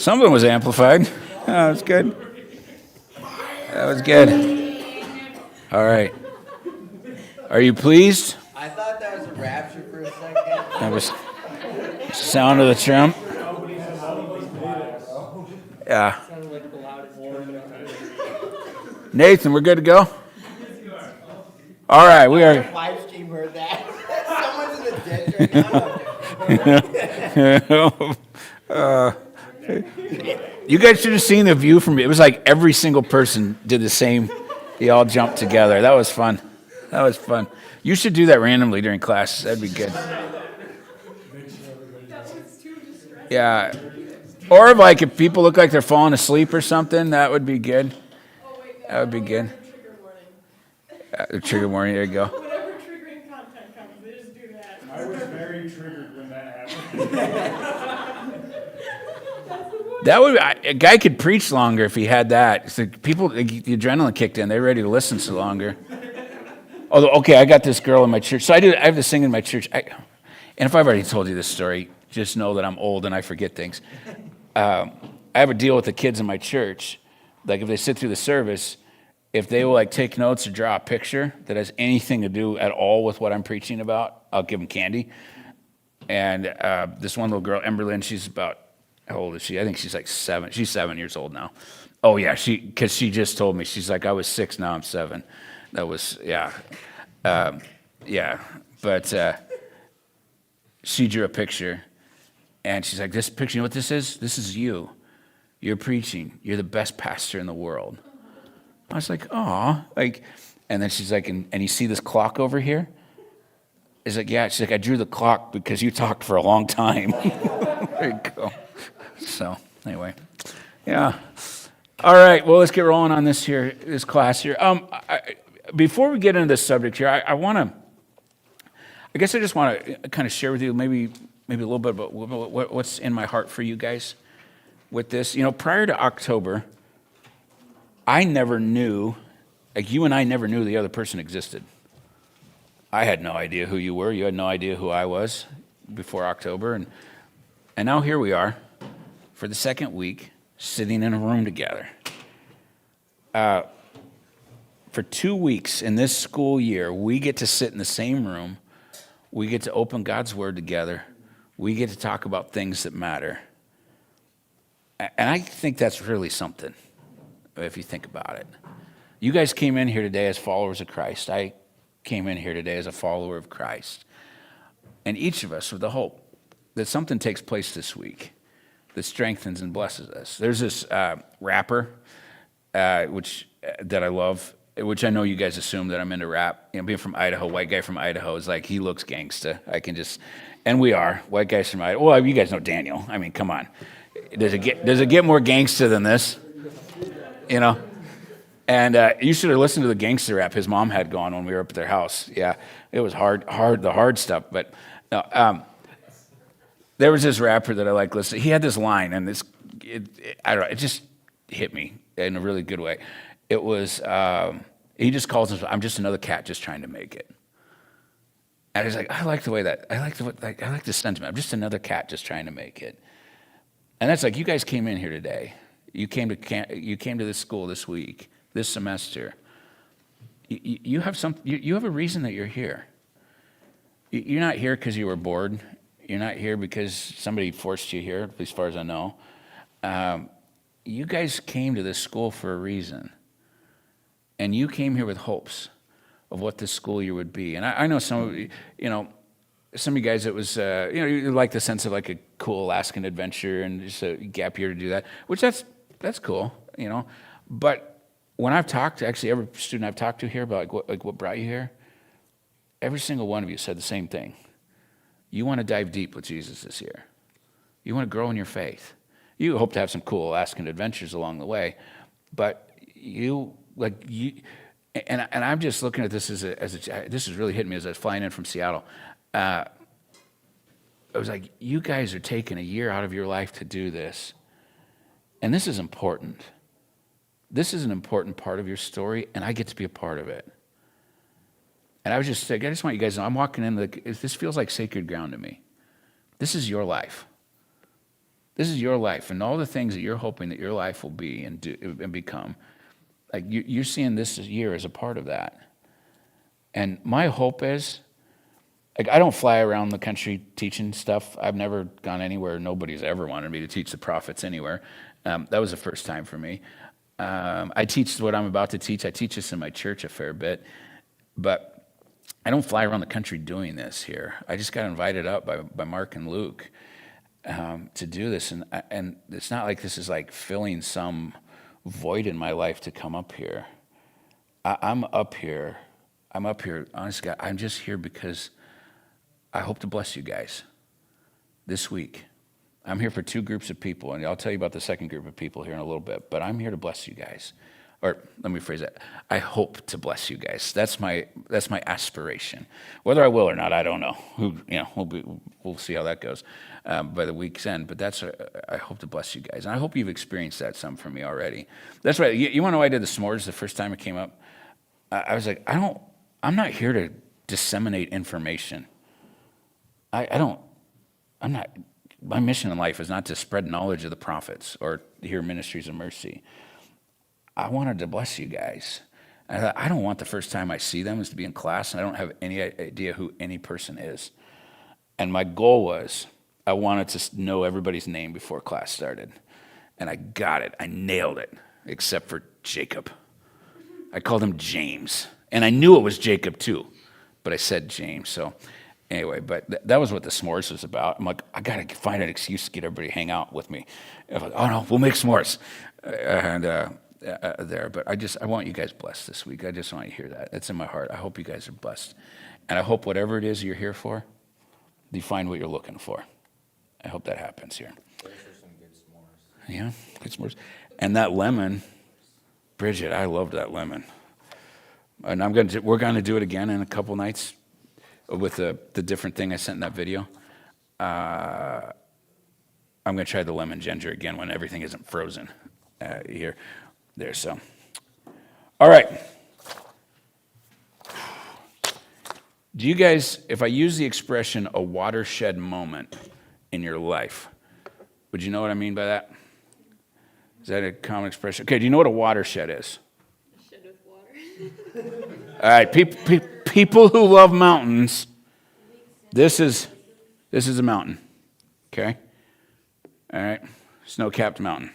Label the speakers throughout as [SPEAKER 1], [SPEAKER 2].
[SPEAKER 1] Some of it was amplified. That was good. That was good. All right. Are you pleased?
[SPEAKER 2] I thought that was a rapture for a second.
[SPEAKER 1] That was sound of the trump. Yeah. Nathan, we're good to go? All right, we are.
[SPEAKER 2] Livestream heard that. Someone's in the ditch right now.
[SPEAKER 1] You guys should have seen the view from it. Was like every single person did the same. They all jumped together. That was fun. That was fun. You should do that randomly during classes. That'd be good. Yeah. Or like if people look like they're falling asleep or something, that would be good. That would be good. The trigger warning, there you go.
[SPEAKER 3] Whatever triggering content comes, they just do that.
[SPEAKER 4] I was very triggered when that happened.
[SPEAKER 1] That would a guy could preach longer if he had that. So people, the adrenaline kicked in. They're ready to listen to longer. Although, okay, I got this girl in my church. So I have this thing in my church. And if I've already told you this story, just know that I'm old and I forget things. I have a deal with the kids in my church. Like if they sit through the service, if they will like take notes or draw a picture that has anything to do at all with what I'm preaching about, I'll give them candy. And this one little girl, Emberlyn, she's about, how old is she? I think she's like 7. She's 7 years old now. Oh yeah, because she just told me, she's like, I was 6, now I'm 7. That was, yeah. Yeah, but she drew a picture and she's like, this picture, you know what this is? This is you. You're preaching. You're the best pastor in the world. I was like, aw. Like, and then she's like, and you see this clock over here? It's like, yeah. She's like, I drew the clock because you talked for a long time. There you go. So, anyway. Yeah. All right. Well, let's get rolling on this class here. Before we get into this subject here, I guess I just want to kind of share with you maybe a little bit about what's in my heart for you guys with this. You know, prior to October, I never knew, like you and I never knew the other person existed. I had no idea who you were. You had no idea who I was before October. And now here we are for the second week sitting in a room together. For 2 weeks in this school year, we get to sit in the same room. We get to open God's Word together. We get to talk about things that matter. And I think that's really something, if you think about it. You guys came in here today as followers of Christ. I came in here today as a follower of Christ. And each of us with the hope that something takes place this week that strengthens and blesses us. There's this rapper, that I love, which I know you guys assume that I'm into rap. You know, being from Idaho, white guy from Idaho is like, he looks gangsta. And we are, white guys from Idaho. Well, you guys know Daniel. I mean, come on. Does it get more gangsta than this? You know? And you should have listened to the gangster rap his mom had going when we were up at their house. Yeah, it was the hard stuff. But no, there was this rapper that I like listening. He had this line, and I don't know, it just hit me in a really good way. It was, he just calls himself, I'm just another cat just trying to make it. And I was like, I like the sentiment. I'm just another cat just trying to make it. And that's like, you guys came in here today. You came to this school this week, this semester. You have a reason that you're here. You're not here because you were bored. You're not here because somebody forced you here, at least as far as I know. You guys came to this school for a reason. And you came here with hopes of what this school year would be. And I know some of you, some of you guys, it was, you like the sense of like a cool Alaskan adventure and just a gap year to do that, which that's cool, But when I've talked to, actually every student I've talked to here about what brought you here, every single one of you said the same thing. You want to dive deep with Jesus this year. You want to grow in your faith. You hope to have some cool Alaskan adventures along the way, but and I'm just looking at this this is really hitting me as I was flying in from Seattle. I was like, you guys are taking a year out of your life to do this, and this is important. This is an important part of your story, and I get to be a part of it. And I just want you guys to know, I'm walking in, this feels like sacred ground to me. This is your life. This is your life, and all the things that you're hoping that your life will be and do and become. Like you're seeing this year as a part of that. And my hope is, like, I don't fly around the country teaching stuff. I've never gone anywhere. Nobody's ever wanted me to teach the prophets anywhere. That was the first time for me. I teach what I'm about to teach. I teach this in my church a fair bit, but I don't fly around the country doing this here. I just got invited up by Mark and Luke to do this, and it's not like this is like filling some void in my life to come up here. I'm up here. Honestly, I'm just here because I hope to bless you guys this week. I'm here for two groups of people, and I'll tell you about the second group of people here in a little bit, but I'm here to bless you guys. Or let me phrase that. I hope to bless you guys. That's my aspiration. Whether I will or not, I don't know. We'll see how that goes by the week's end. But I hope to bless you guys, and I hope you've experienced that some from me already. That's right. You want to know why I did the s'mores the first time it came up? I was like, I'm not here to disseminate information. I'm not. My mission in life is not to spread knowledge of the prophets or hear ministries of mercy. I wanted to bless you guys. I thought, I don't want the first time I see them is to be in class and I don't have any idea who any person is. And my goal was I wanted to know everybody's name before class started. And I got it. I nailed it, except for Jacob. I called him James. And I knew it was Jacob too, but I said James. So anyway, but that was what the s'mores was about. I'm like, I got to find an excuse to get everybody to hang out with me. I'm like, oh no, we'll make s'mores. But I want you guys blessed this week. I just want you to hear that. It's in my heart. I hope you guys are blessed. And I hope whatever it is you're here for, you find what you're looking for. I hope that happens here.
[SPEAKER 2] Those are some good s'mores.
[SPEAKER 1] Yeah, good s'mores. And that lemon, Bridget, I loved that lemon. And we're going to do it again in a couple nights with the different thing I sent in that video. I'm going to try the lemon ginger again when everything isn't frozen there. So, all right. Do you guys, if I use the expression a watershed moment in your life, would you know what I mean by that? Is that a common expression? Okay, do you know what a watershed is?
[SPEAKER 3] A shed with water.
[SPEAKER 1] All right, people who love mountains, this is a mountain, okay? All right, snow-capped mountain.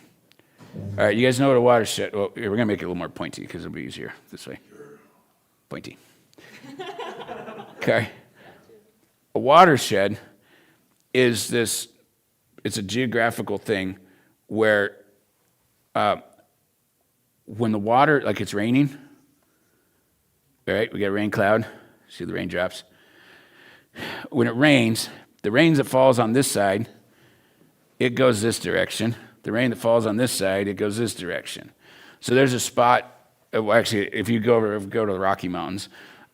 [SPEAKER 1] All right, you guys know what a watershed, well, here, we're going to make it a little more pointy because it'll be easier this way. Pointy. Okay. A watershed is this, it's a geographical thing where when the water, like it's raining, all right, we got a rain cloud, see the raindrops. When it rains, the rain that falls on this side, it goes this direction. The rain that falls on this side, it goes this direction. So there's a spot, well, actually, if you go to the Rocky Mountains,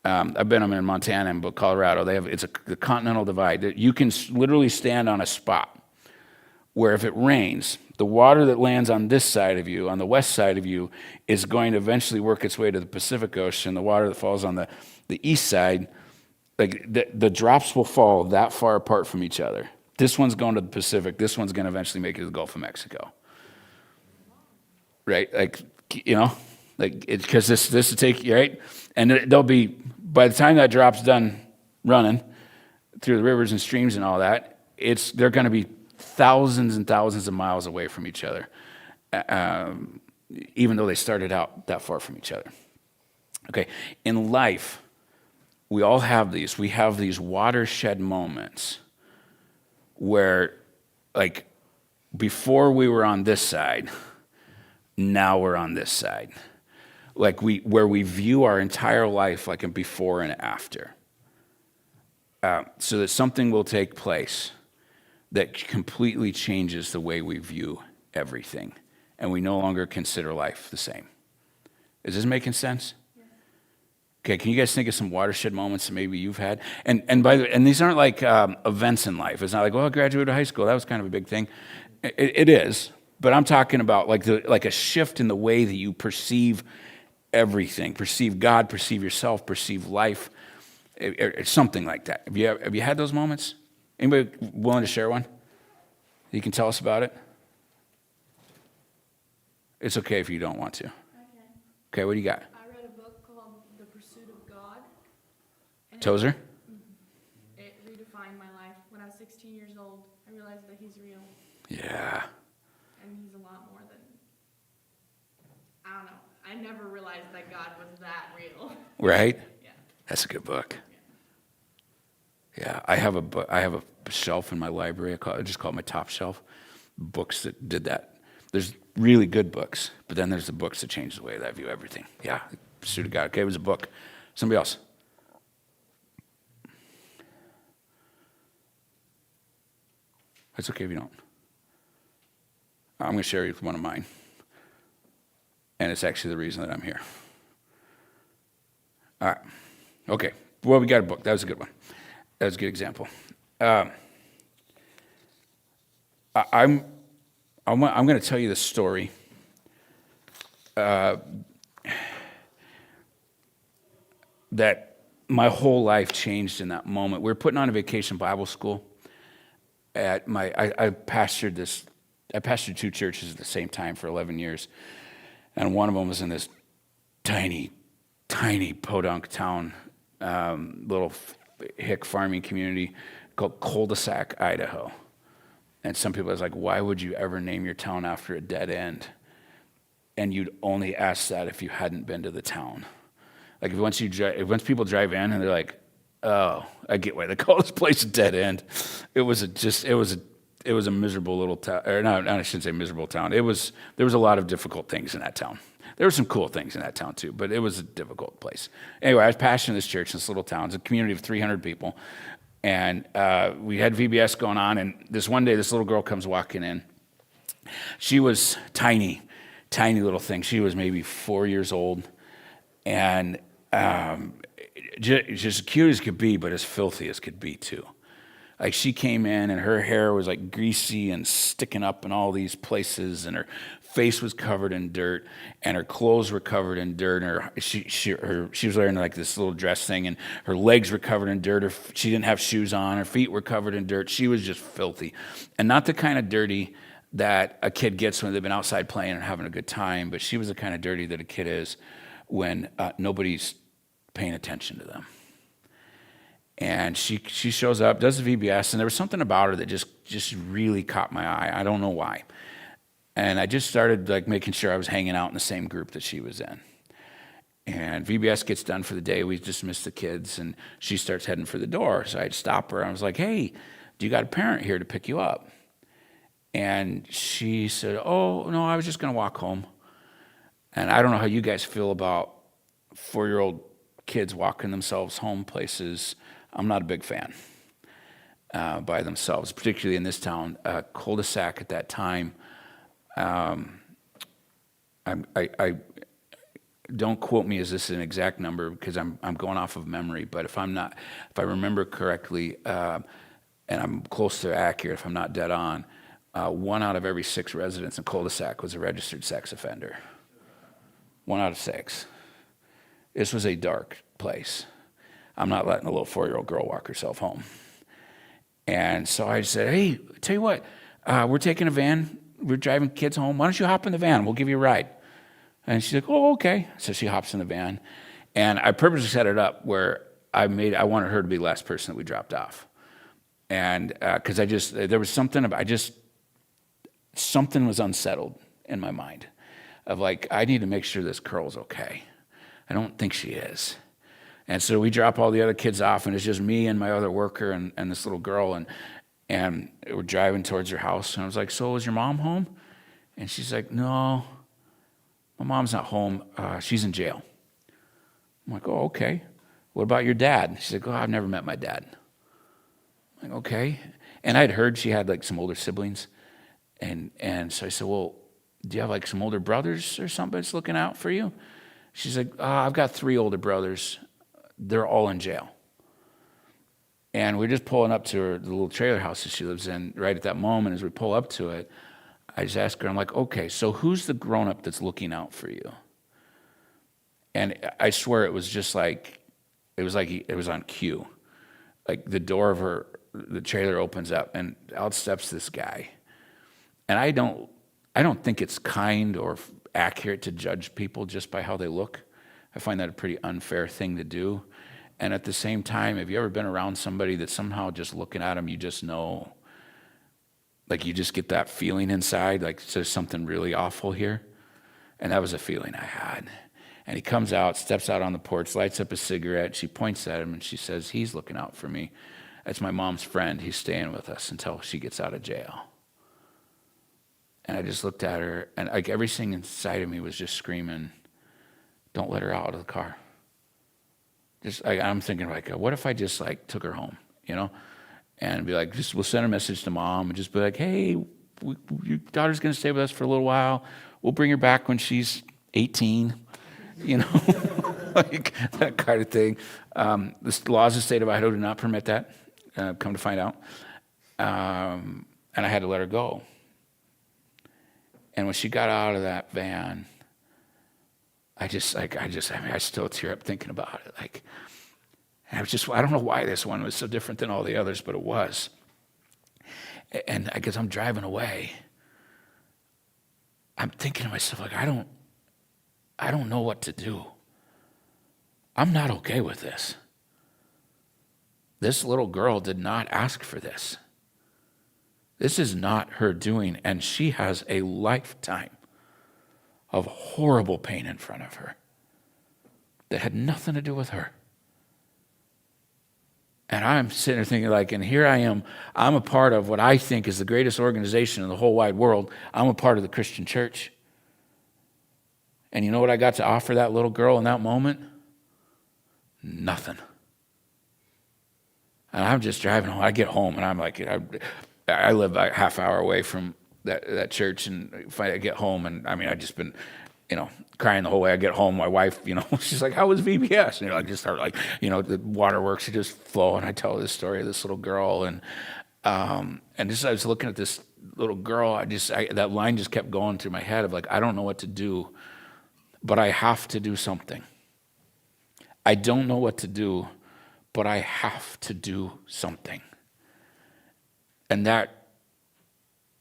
[SPEAKER 1] I've been in Montana and Colorado, it's the continental divide. You can literally stand on a spot where if it rains, the water that lands on this side of you, on the west side of you, is going to eventually work its way to the Pacific Ocean. The water that falls on the east side, like the drops will fall that far apart from each other. This one's going to the Pacific. This one's going to eventually make it to the Gulf of Mexico. Right? Like, because this will take, right? And there'll be, by the time that drop's done running through the rivers and streams and all that, they're going to be thousands and thousands of miles away from each other, even though they started out that far from each other. Okay, in life, we all have these. We have these watershed moments where, like, before we were on this side, now we're on this side. Like where we view our entire life like a before and after. So that something will take place that completely changes the way we view everything. And we no longer consider life the same. Is this making sense? Okay, can you guys think of some watershed moments that maybe you've had? And these aren't like events in life. It's not like, well, I graduated high school. That was kind of a big thing. It is, but I'm talking about like a shift in the way that you perceive everything, perceive God, perceive yourself, perceive life, something like that. Have you had those moments? Anybody willing to share one? You can tell us about it? It's okay if you don't want to.
[SPEAKER 3] Okay.
[SPEAKER 1] Okay, what do you got?
[SPEAKER 3] I read a book called The Pursuit of God. And
[SPEAKER 1] Tozer?
[SPEAKER 3] It redefined my life. When I was 16 years old, I realized that he's real.
[SPEAKER 1] Yeah.
[SPEAKER 3] And he's a lot more than, I don't know. I never realized that God was that real.
[SPEAKER 1] Right?
[SPEAKER 3] Yeah.
[SPEAKER 1] That's a good book. Yeah, I have a book. I have a shelf in my library. I just call it my top shelf. Books that did that. There's really good books, but then there's the books that change the way that I view everything. Yeah, Pursuit of God. Okay, it was a book. Somebody else. That's okay if you don't. I'm going to share you with one of mine, and it's actually the reason that I'm here. All right. Okay. Well, we got a book. That was a good one. That was a good example. I'm going to tell you the story. That my whole life changed in that moment. We were putting on a vacation Bible school at I pastored two churches at the same time for 11 years. And one of them was in this tiny podunk town, little hick farming community called Cul-de-sac, Idaho. And some people was like, why would you ever name your town after a dead end? And you'd only ask that if you hadn't been to the town. Like once people drive in and they're like, oh, I get why they call this place a dead end. It was a miserable little town. Or no, I shouldn't say miserable town. There was a lot of difficult things in that town. There were some cool things in that town too, but it was a difficult place. Anyway, I was pastoring this church in this little town. It's a community of 300 people. And we had VBS going on, and this one day, this little girl comes walking in. She was tiny little thing. She was maybe 4 years old, and just as cute as could be, but as filthy as could be too. Like she came in, and her hair was like greasy and sticking up in all these places, and her face was covered in dirt, and her clothes were covered in dirt. And she was wearing like this little dress thing, and her legs were covered in dirt. She didn't have shoes on. Her feet were covered in dirt. She was just filthy, and not the kind of dirty that a kid gets when they've been outside playing and having a good time. But she was the kind of dirty that a kid is when nobody's paying attention to them. And she shows up, does the VBS, and there was something about her that just really caught my eye. I don't know why. And I just started like making sure I was hanging out in the same group that she was in. And VBS gets done for the day. We dismiss the kids, and she starts heading for the door. So I'd stop her. I was like, hey, do you got a parent here to pick you up? And she said, oh, no, I was just going to walk home. And I don't know how you guys feel about 4-year-old kids walking themselves home places. I'm not a big fan by themselves, particularly in this town. Cul-de-sac at that time. I don't quote me as this is an exact number because I'm going off of memory, but if I remember correctly, and I'm close to accurate, if I'm not dead on, 1 out of every 6 residents in cul-de-sac was a registered sex offender. 1 out of 6. This was a dark place. I'm not letting a little 4-year-old girl walk herself home. And so I said, hey, tell you what, we're taking a van. We're driving kids home. Why don't you hop in the van? We'll give you a ride. And she's like, oh, okay. So she hops in the van. And I purposely set it up where I wanted her to be the last person that we dropped off. And because there was something something was unsettled in my mind of like, I need to make sure this girl's okay. I don't think she is. And so we drop all the other kids off, and it's just me and my other worker and this little girl, and we're driving towards her house. And I was like, so is your mom home? And she's like, no, my mom's not home. She's in jail. I'm like, oh, okay. What about your dad? She's like, oh, I've never met my dad. I'm like, okay. And I'd heard she had like some older siblings. And so I said, well, do you have like some older brothers or something that's looking out for you? She's like, I've got 3 older brothers. They're all in jail. And we're just pulling up to the little trailer house that she lives in. Right at that moment, as we pull up to it, I just ask her, I'm like, okay, so who's the grown-up that's looking out for you? And I swear it was just like it was on cue. Like the door of the trailer opens up, and out steps this guy And I don't think it's kind or accurate to judge people just by how they look. I find that a pretty unfair thing to do. And at the same time, have you ever been around somebody that somehow just looking at them, you just know, like you just get that feeling inside, like there's something really awful here? And that was a feeling I had. And he comes out, steps out on the porch, lights up a cigarette. She points at him and she says, he's looking out for me. That's my mom's friend. He's staying with us until she gets out of jail. And I just looked at her, and like everything inside of me was just screaming, don't let her out of the car. I'm thinking like, what if I just like took her home, and be like, we'll send a message to mom and just be like, hey, your daughter's going to stay with us for a little while. We'll bring her back when she's 18, like that kind of thing. The laws of the state of Idaho do not permit that, come to find out. And I had to let her go. And when she got out of that van, I still tear up thinking about it. Like, I don't know why this one was so different than all the others, but it was. And I guess I'm driving away. I'm thinking to myself, like, I don't know what to do. I'm not okay with this. This little girl did not ask for this. This is not her doing, and she has a lifetime of horrible pain in front of her that had nothing to do with her. And I'm sitting there thinking, like, and here I am. I'm a part of what I think is the greatest organization in the whole wide world. I'm a part of the Christian church. And you know what I got to offer that little girl in that moment? Nothing. And I'm just driving home. I get home, and I'm like, I live like a half hour away from that church, and if I get home, and I mean, I've just been, crying the whole way I get home. My wife, she's like, how was VBS? And I just start like, the waterworks are just flow, and I tell this story of this little girl, and just I was looking at this little girl, that line just kept going through my head of like, I don't know what to do, but I have to do something. I don't know what to do, but I have to do something. And that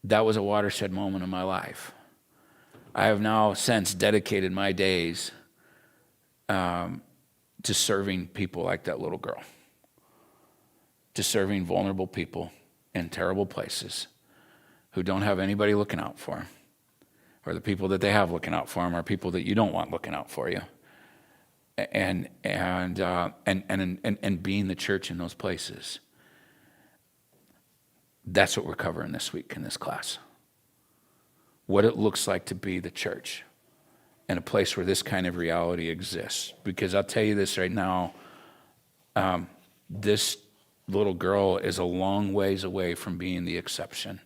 [SPEAKER 1] was a watershed moment in my life. I have now since dedicated my days to serving people like that little girl, to serving vulnerable people in terrible places who don't have anybody looking out for them, or the people that they have looking out for them are people that you don't want looking out for you, and being the church in those places. That's what we're covering this week in this class. What it looks like to be the church in a place where this kind of reality exists. Because I'll tell you this right now, this little girl is a long ways away from being the exception.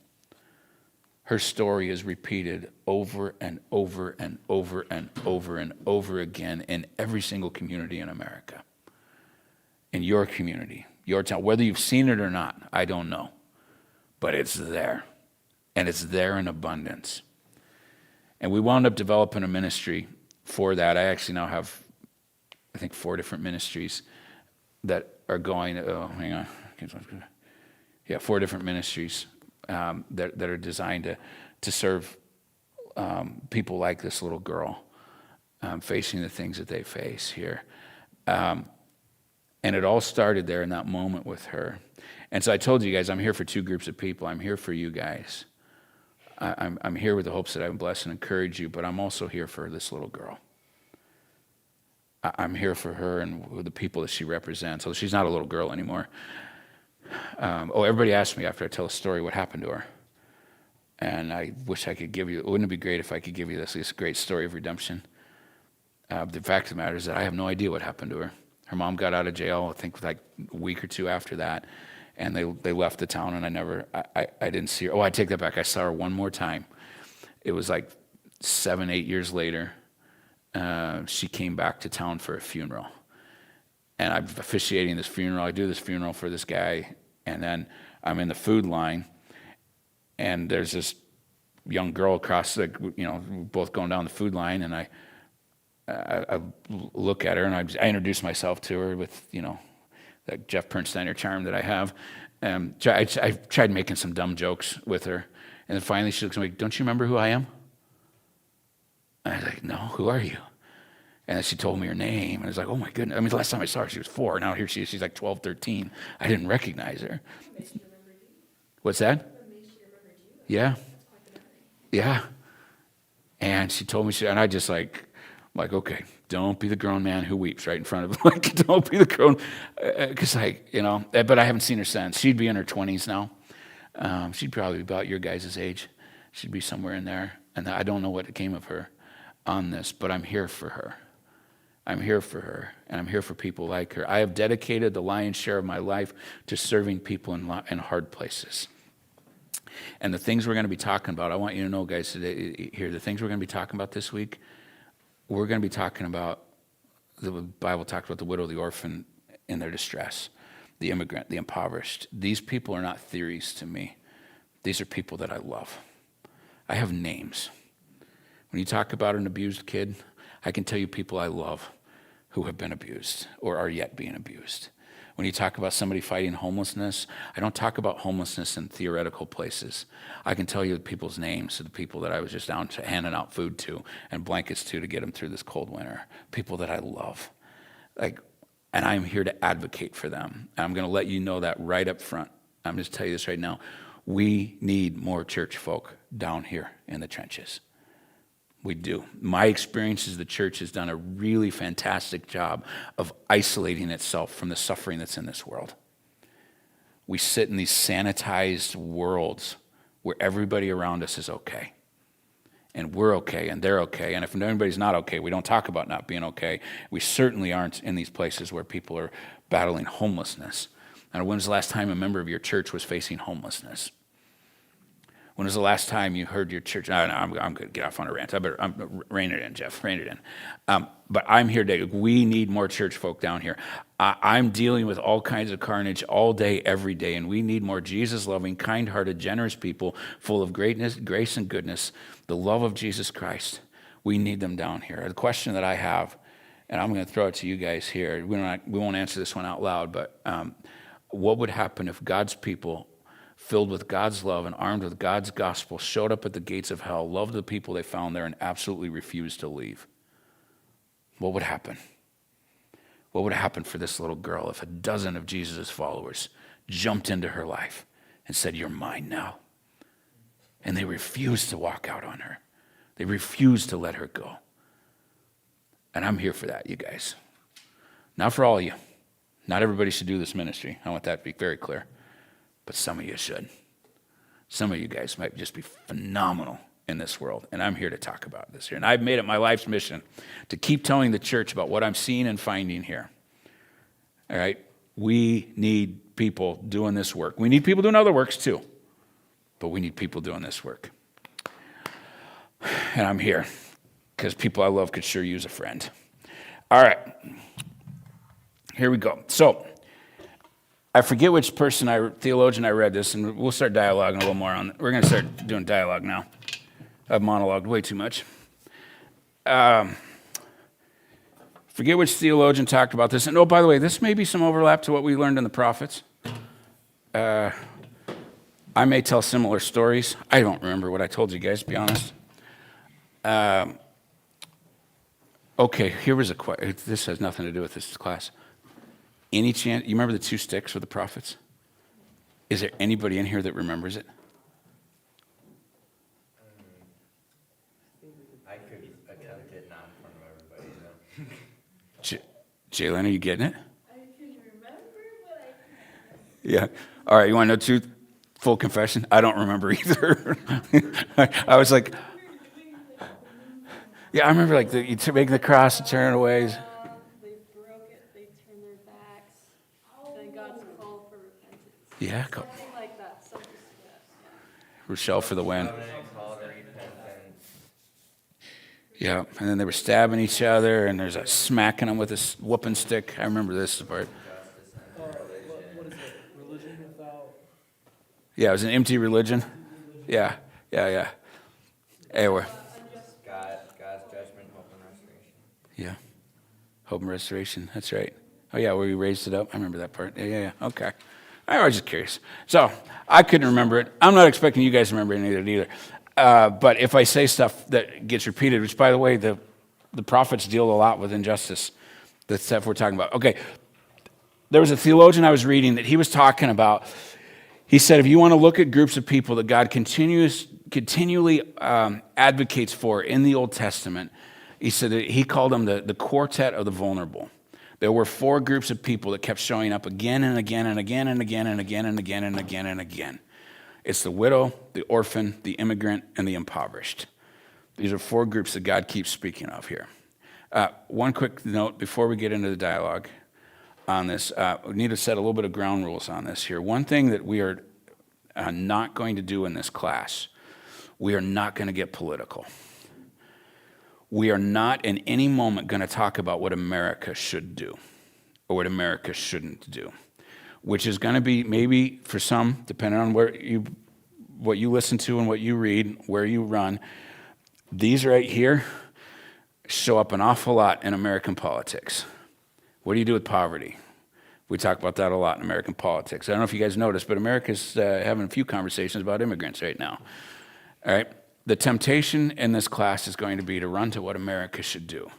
[SPEAKER 1] Her story is repeated over and over and over and over and over again in every single community in America. In your community, your town, whether you've seen it or not, I don't know. But it's there, and it's there in abundance. And we wound up developing a ministry for that. I actually now have, I think, 4 different ministries that are going, 4 different ministries that are designed to serve people like this little girl facing the things that they face here. And it all started there in that moment with her. And so I told you guys, I'm here for 2 groups of people. I'm here for you guys. I'm here with the hopes that I can bless and encourage you, but I'm also here for this little girl. I'm here for her and the people that she represents. So she's not a little girl anymore. Everybody asks me after I tell a story what happened to her. And I wish I could give you, wouldn't it be great if I could give you this great story of redemption? The fact of the matter is that I have no idea what happened to her. Her mom got out of jail, I think like a week or 2 after that. And they left the town, and I didn't see her. I take that back. I saw her one more time. It was like 7-8 years later. She came back to town for a funeral. And I'm officiating this funeral. I do this funeral for this guy, and then I'm in the food line, and there's this young girl across both going down the food line, and I look at her, and I introduce myself to her with, that Jeff Pernsteiner charm that I have. I tried making some dumb jokes with her, And then finally she looks at me, don't you remember who I am? And I was like, no, who are you? And then she told me her name. And I was like, oh my goodness. I mean, the last time I saw her, she was 4. Now here she is. She's like 12, 13. I didn't recognize her. What's that? Yeah. Yeah. And she told me, and I just like, okay, don't be the grown man who weeps right in front of, like, don't be the grown, because but I haven't seen her since. She'd be in her 20s now. She'd probably be about your guys' age. She'd be somewhere in there. And I don't know what became of her on this, but I'm here for her. I'm here for her, and I'm here for people like her. I have dedicated the lion's share of my life to serving people in hard places. And the things we're going to be talking about, I want you to know, guys, today here, the things we're going to be talking about this week, we're going to be talking about, the Bible talks about the widow, the orphan in their distress, the immigrant, the impoverished. These people are not theories to me. These are people that I love. I have names. When you talk about an abused kid, I can tell you people I love who have been abused or are yet being abused. When you talk about somebody fighting homelessness, I don't talk about homelessness in theoretical places. I can tell you people's names of the people that I was just down to handing out food to and blankets to get them through this cold winter. People that I love. And I'm here to advocate for them. And I'm going to let you know that right up front. I'm just tell you this right now. We need more church folk down here in the trenches. We do. My experience is the church has done a really fantastic job of isolating itself from the suffering that's in this world. We sit in these sanitized worlds where everybody around us is okay. And we're okay, and they're okay. And if anybody's not okay, we don't talk about not being okay. We certainly aren't in these places where people are battling homelessness. And when's the last time a member of your church was facing homelessness? When was the last time you heard your church? No, I'm going to get off on a rant. Rein it in, Jeff. Rein it in. But I'm here today. We need more church folk down here. I'm dealing with all kinds of carnage all day, every day, and we need more Jesus-loving, kind-hearted, generous people full of greatness, grace, and goodness, the love of Jesus Christ. We need them down here. The question that I have, and I'm going to throw it to you guys here. We won't answer this one out loud, but what would happen if God's people, filled with God's love and armed with God's gospel, showed up at the gates of hell, loved the people they found there, and absolutely refused to leave? What would happen? What would happen for this little girl if a dozen of Jesus' followers jumped into her life and said, "You're mine now"? And they refused to walk out on her. They refused to let her go. And I'm here for that, you guys. Not for all of you. Not everybody should do this ministry. I want that to be very clear. But some of you should. Some of you guys might just be phenomenal in this world. And I'm here to talk about this here. And I've made it my life's mission to keep telling the church about what I'm seeing and finding here. All right? We need people doing this work. We need people doing other works too. But we need people doing this work. And I'm here because people I love could sure use a friend. All right. Here we go. So, I forget which theologian I read this, and we'll start dialoguing a little more on it. We're going to start doing dialogue now. I've monologued way too much. Forget which theologian talked about this. And oh, by the way, this may be some overlap to what we learned in the prophets. I may tell similar stories. I don't remember what I told you guys, to be honest. Okay, here was a question. This has nothing to do with this class. Any chance, you remember the 2 sticks with the prophets? Is there anybody in here that remembers it?
[SPEAKER 2] I could attempt it not in front of everybody, though.
[SPEAKER 1] Jalen, are you getting it?
[SPEAKER 3] I can remember, but I
[SPEAKER 1] Yeah. All right, you want to know the truth? Full confession, I don't remember either. I was like, yeah, I remember like you make the cross and turn away.
[SPEAKER 3] they broke it, they turned their backs, then God's call for repentance.
[SPEAKER 1] Yeah,
[SPEAKER 3] Something like that. Something, yeah.
[SPEAKER 1] Rochelle for the win.
[SPEAKER 2] Covenant call to repentance.
[SPEAKER 1] Yeah, and then they were stabbing each other, and there's a smacking them with a whooping stick. I remember this part.
[SPEAKER 5] What is it? Religion without...
[SPEAKER 1] Yeah, it was an empty religion. Yeah. Anyway.
[SPEAKER 2] God's judgment, hope, and restoration.
[SPEAKER 1] Yeah. Hope and restoration. That's right. Oh, yeah, where we raised it up. I remember that part. Yeah. Okay. I was just curious. So I couldn't remember it. I'm not expecting you guys to remember any of it either. But if I say stuff that gets repeated, which, by the way, the prophets deal a lot with injustice, the stuff we're talking about. Okay, there was a theologian I was reading that he was talking about. He said, if you want to look at groups of people that God continually advocates for in the Old Testament, he said that he called them the quartet of the vulnerable. There were 4 groups of people that kept showing up again and again and again and again and again and again and again and again. It's the widow, the orphan, the immigrant, and the impoverished. These are 4 groups that God keeps speaking of here. One quick note before we get into the dialogue on this. We need to set a little bit of ground rules on this here. One thing that we are not going to do in this class, we are not going to get political. We are not in any moment going to talk about what America should do or what America shouldn't do, which is going to be maybe for some, depending on what you listen to and what you read, where you run. These right here show up an awful lot in American politics. What do you do with poverty? We talk about that a lot in American politics. I don't know if you guys noticed, but America's having a few conversations about immigrants right now. All right? The temptation in this class is going to be to run to what America should do.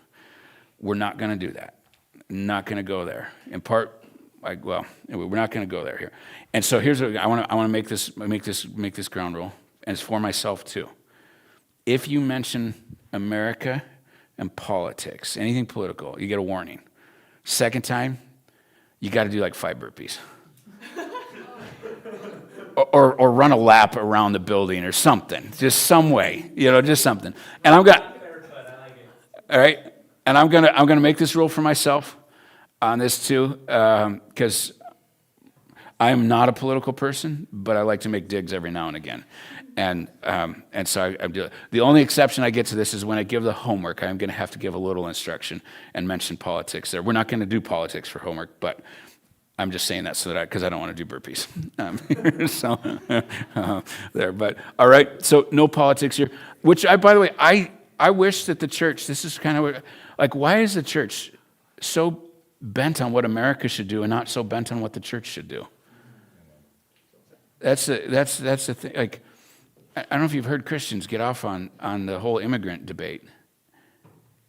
[SPEAKER 1] We're not going to do that. Not going to go there. In part, we're not going to go there here. And so here's what I want to make this ground rule, and it's for myself too. If you mention America and politics, anything political, you get a warning. Second time, you got to do like 5 burpees. Or run a lap around the building or something, just some way, just something. And all right, and I'm gonna make this rule for myself on this too, because I am not a political person, but I like to make digs every now and again, and so I'm doing. The only exception I get to this is when I give the homework. I'm gonna have to give a little instruction and mention politics there. We're not gonna do politics for homework, but I'm just saying that because I don't want to do burpees. There, but all right. So no politics here. Which by the way, I wish that the church. This is kind of like, why is the church so bent on what America should do and not so bent on what the church should do? That's the thing. Like, I don't know if you've heard Christians get off on the whole immigrant debate.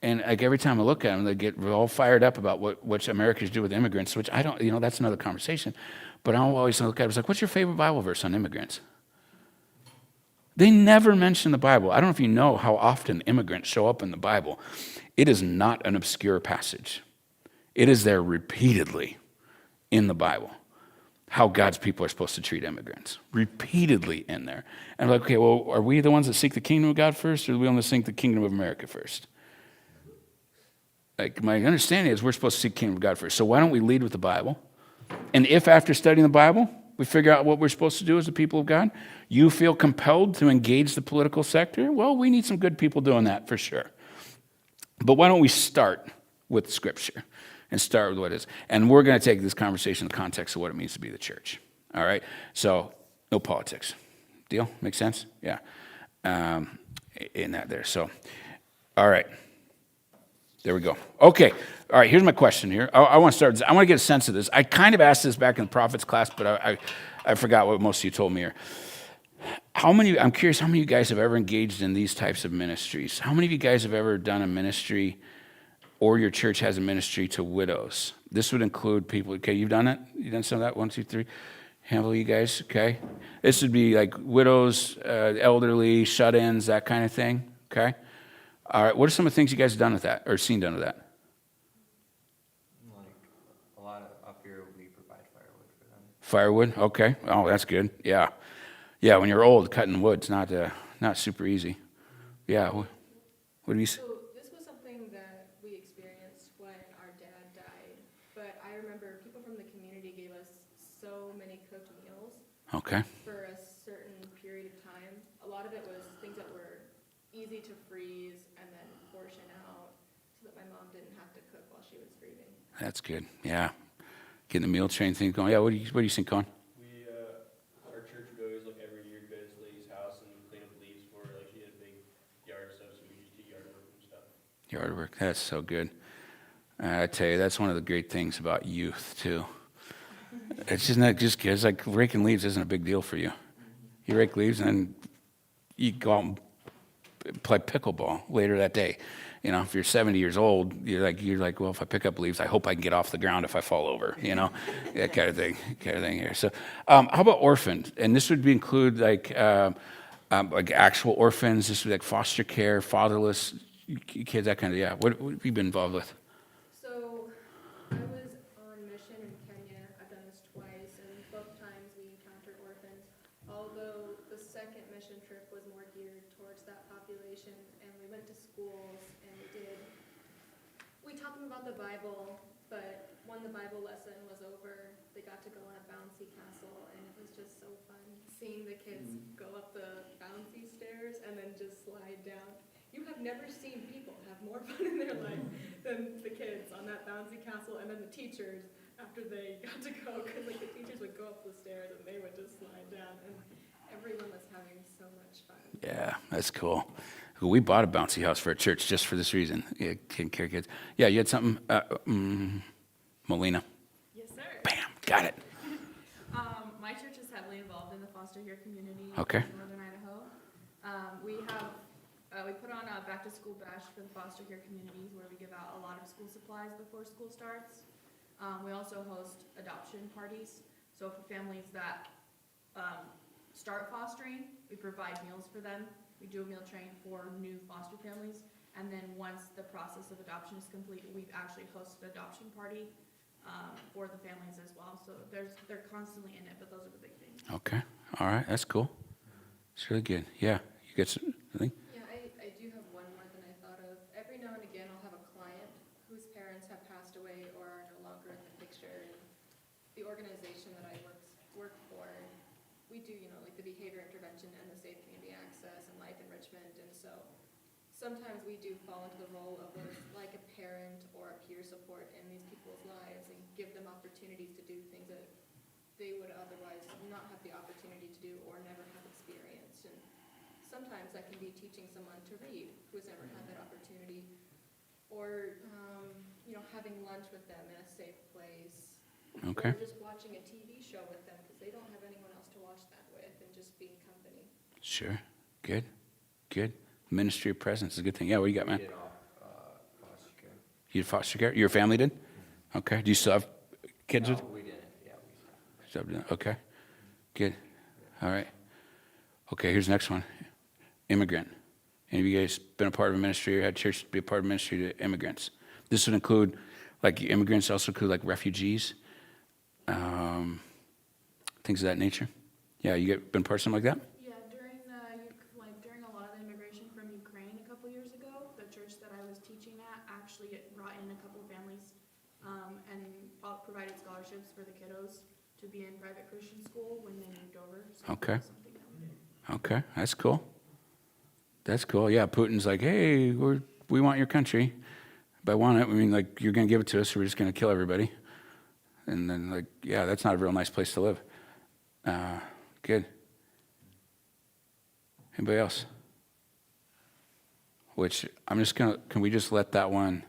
[SPEAKER 1] And like every time I look at them, they get all fired up about what Americans do with immigrants, which I don't, that's another conversation. But I'll always look at it, it's like, what's your favorite Bible verse on immigrants? They never mention the Bible. I don't know if you know how often immigrants show up in the Bible. It is not an obscure passage. It is there repeatedly in the Bible, how God's people are supposed to treat immigrants. Repeatedly in there. And I'm like, okay, well, are we the ones that seek the kingdom of God first, or do we only seek the kingdom of America first? Like, my understanding is we're supposed to seek the kingdom of God first. So why don't we lead with the Bible? And if after studying the Bible, we figure out what we're supposed to do as the people of God, you feel compelled to engage the political sector, well, we need some good people doing that for sure. But why don't we start with Scripture and start with what it is? And we're going to take this conversation in the context of what it means to be the church. All right? So no politics. Deal? Make sense? Yeah. In that there. So, all right. There we go. Okay. All right, here's my question here. I want to start. I want to get a sense of this. I kind of asked this back in the prophets class, but I forgot what most of you told me here. I'm curious how many of you guys have ever engaged in these types of ministries? How many of you guys have ever done a ministry, or your church has a ministry to widows? This would include people. Okay, you've done it? You've done some of that? 1, 2, 3. Handle you guys, okay? This would be like widows, elderly, shut-ins, that kind of thing, okay? All right, what are some of the things you guys have done with that, or seen done with that?
[SPEAKER 2] Like, a lot of up here, we provide firewood for them.
[SPEAKER 1] Firewood, okay. Oh, that's good, yeah. Yeah, when you're old, cutting wood's not super easy. Yeah, what do you say?
[SPEAKER 3] So this was something that we experienced when our dad died, but I remember people from the community gave us so many cooked meals
[SPEAKER 1] Okay.
[SPEAKER 3] for a certain period of time. A lot of it was things that were easy to freeze and then portion out so that my mom didn't have to cook while she was grieving.
[SPEAKER 1] That's good, yeah. Getting the meal train thing going. Yeah, what do you think, Colin?
[SPEAKER 5] We, our church would always, like, every year go to this lady's house and clean up the leaves for her. Like, she had a big yard stuff, so we just do yard work and stuff.
[SPEAKER 1] Yard work, that's so good. I tell you, that's one of the great things about youth, too. It's just not just kids. Like raking leaves isn't a big deal for you. You rake leaves and then you go out and play pickleball later that day. You know, if you're 70 years old, you're like, well, if I pick up leaves, I hope I can get off the ground if I fall over. You know, that kind of thing here. So, how about orphans? And this would include like actual orphans. This would be like foster care, fatherless kids, that kind of. Yeah. What have you been involved with?
[SPEAKER 3] So I was on mission in Kenya. I've done this twice, and both times we encountered orphans. Although the second mission trip was more geared towards that population, and we went to schools and we taught them about the Bible, but when the Bible lesson was over, they got to go on a bouncy castle, and it was just so fun seeing the kids go up the bouncy stairs and then just slide down. You have never seen people have more fun in their life than the kids on that bouncy castle, and then the teachers after they got to go, because like the teachers would go up the stairs and they would just slide down, and everyone was having so much fun.
[SPEAKER 1] Yeah, that's cool. We bought a bouncy house for a church just for this reason. Yeah, taking care of kids. Yeah, you had something, Molina.
[SPEAKER 6] Yes, sir.
[SPEAKER 1] Bam, got it.
[SPEAKER 6] My church is heavily involved in the foster care community
[SPEAKER 1] Okay.
[SPEAKER 6] in northern Idaho. We put on a back-to-school bash for the foster care community where we give out a lot of school supplies before school starts. We also host adoption parties. So for families that start fostering, we provide meals for them. We do a meal train for new foster families. And then once the process of adoption is complete, we've actually hosted an adoption party for the families as well. So they're constantly in it, but those are the big things.
[SPEAKER 1] Okay, all right, that's cool. It's really good. Yeah, you get something?
[SPEAKER 3] Yeah, I do have one more than I thought of. Every now and again, I'll have a client whose parents have passed away or are no longer in the picture. And the organization that I work for, we do, like the behavior intervention and the safe community access and life enrichment. And so sometimes we do fall into the role of like a parent or a peer support in these people's lives and give them opportunities to do things that they would otherwise not have the opportunity to do or never have experienced. And sometimes that can be teaching someone to read who's never had that opportunity, or having lunch with them in a safe place,
[SPEAKER 1] Okay,
[SPEAKER 3] or just watching a TV show with them because they don't have anyone else to watch that with, and just being company.
[SPEAKER 1] sure. Good, good. Ministry of presence is a good thing. Yeah, what do you got, man?
[SPEAKER 2] Get off foster care.
[SPEAKER 1] You did foster care? Your family did? Okay. Do you still have kids with?
[SPEAKER 2] No, we didn't, yeah, we
[SPEAKER 1] Still have- Okay, good. All right. Okay, here's the next one. Immigrant. Any of you guys been a part of a ministry or had church be a part of a ministry to immigrants? This would include, like immigrants also include like refugees, things of that nature. Yeah, you been part of something like that?
[SPEAKER 6] Yeah, during a lot of the immigration from Ukraine a couple years ago, the church that I was teaching at actually brought in a couple of families and provided scholarships for the kiddos to be in private Christian school when they moved over. So
[SPEAKER 1] Okay.
[SPEAKER 6] that's something that we did.
[SPEAKER 1] Okay, that's cool. That's cool. Yeah, Putin's like, hey, we want your country. By want it, I mean like you're going to give it to us, or we're just going to kill everybody. And then like, yeah, that's not a real nice place to live. Good. Anybody else? Which I'm just going to, can we just let that one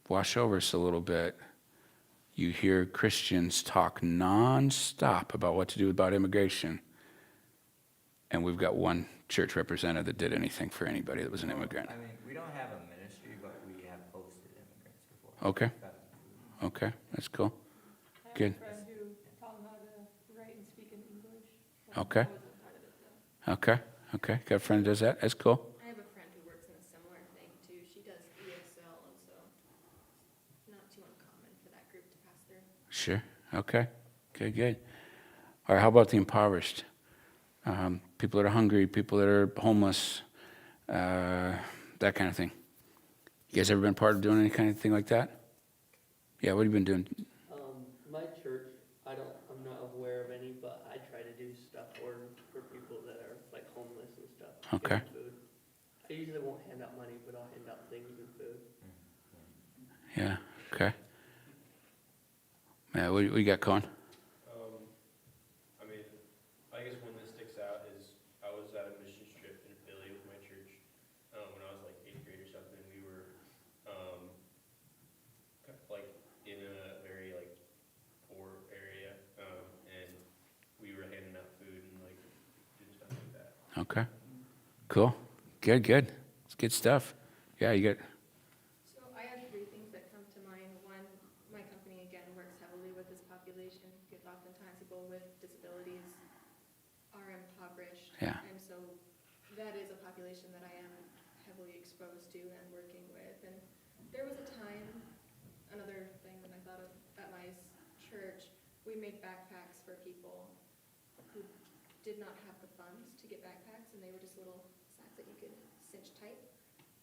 [SPEAKER 1] wash over us a little bit? You hear Christians talk nonstop about what to do about immigration. And we've got one church representative that did anything for anybody that was an immigrant.
[SPEAKER 2] I mean, we don't have a ministry, but we have hosted immigrants before.
[SPEAKER 1] Okay,
[SPEAKER 2] Fed them food.
[SPEAKER 1] okay, that's cool.
[SPEAKER 7] I have
[SPEAKER 1] Good.
[SPEAKER 7] a friend who taught him how to write and speak in English.
[SPEAKER 1] Okay.
[SPEAKER 7] I wasn't part of it though.
[SPEAKER 1] Okay, got a friend that does that, that's cool.
[SPEAKER 3] I have a friend who works in a similar thing too. She does ESL, and so it's not too uncommon for that group to pass through.
[SPEAKER 1] Sure, okay, good. All right, how about the impoverished? People that are hungry, people that are homeless, that kind of thing. You guys ever been part of doing any kind of thing like that? Yeah, what have you been doing?
[SPEAKER 8] My church, I'm not aware of any, but I try to do stuff for people that are like homeless and stuff. give
[SPEAKER 1] Okay.
[SPEAKER 8] them Food. I usually won't hand out money, but I'll hand out things and food.
[SPEAKER 1] Yeah, okay. Yeah, what you got, Colin?
[SPEAKER 5] I mean, I guess one that sticks out is I was at a mission trip in Philly with my church when I was like 8th grade or something. We were like in a very like poor area
[SPEAKER 1] Okay. Cool. Good. It's good stuff. Yeah, you got,
[SPEAKER 3] So I have three things that come to mind. One, my company again works heavily with this population because oftentimes people with disabilities are impoverished.
[SPEAKER 1] Yeah.
[SPEAKER 3] And so that is a population that I am heavily exposed to and working with. And there was a time, another thing that I thought of at my church, we made backpacks for people who did not have the funds to get backpacks, and they were just little sacks that you could cinch tight.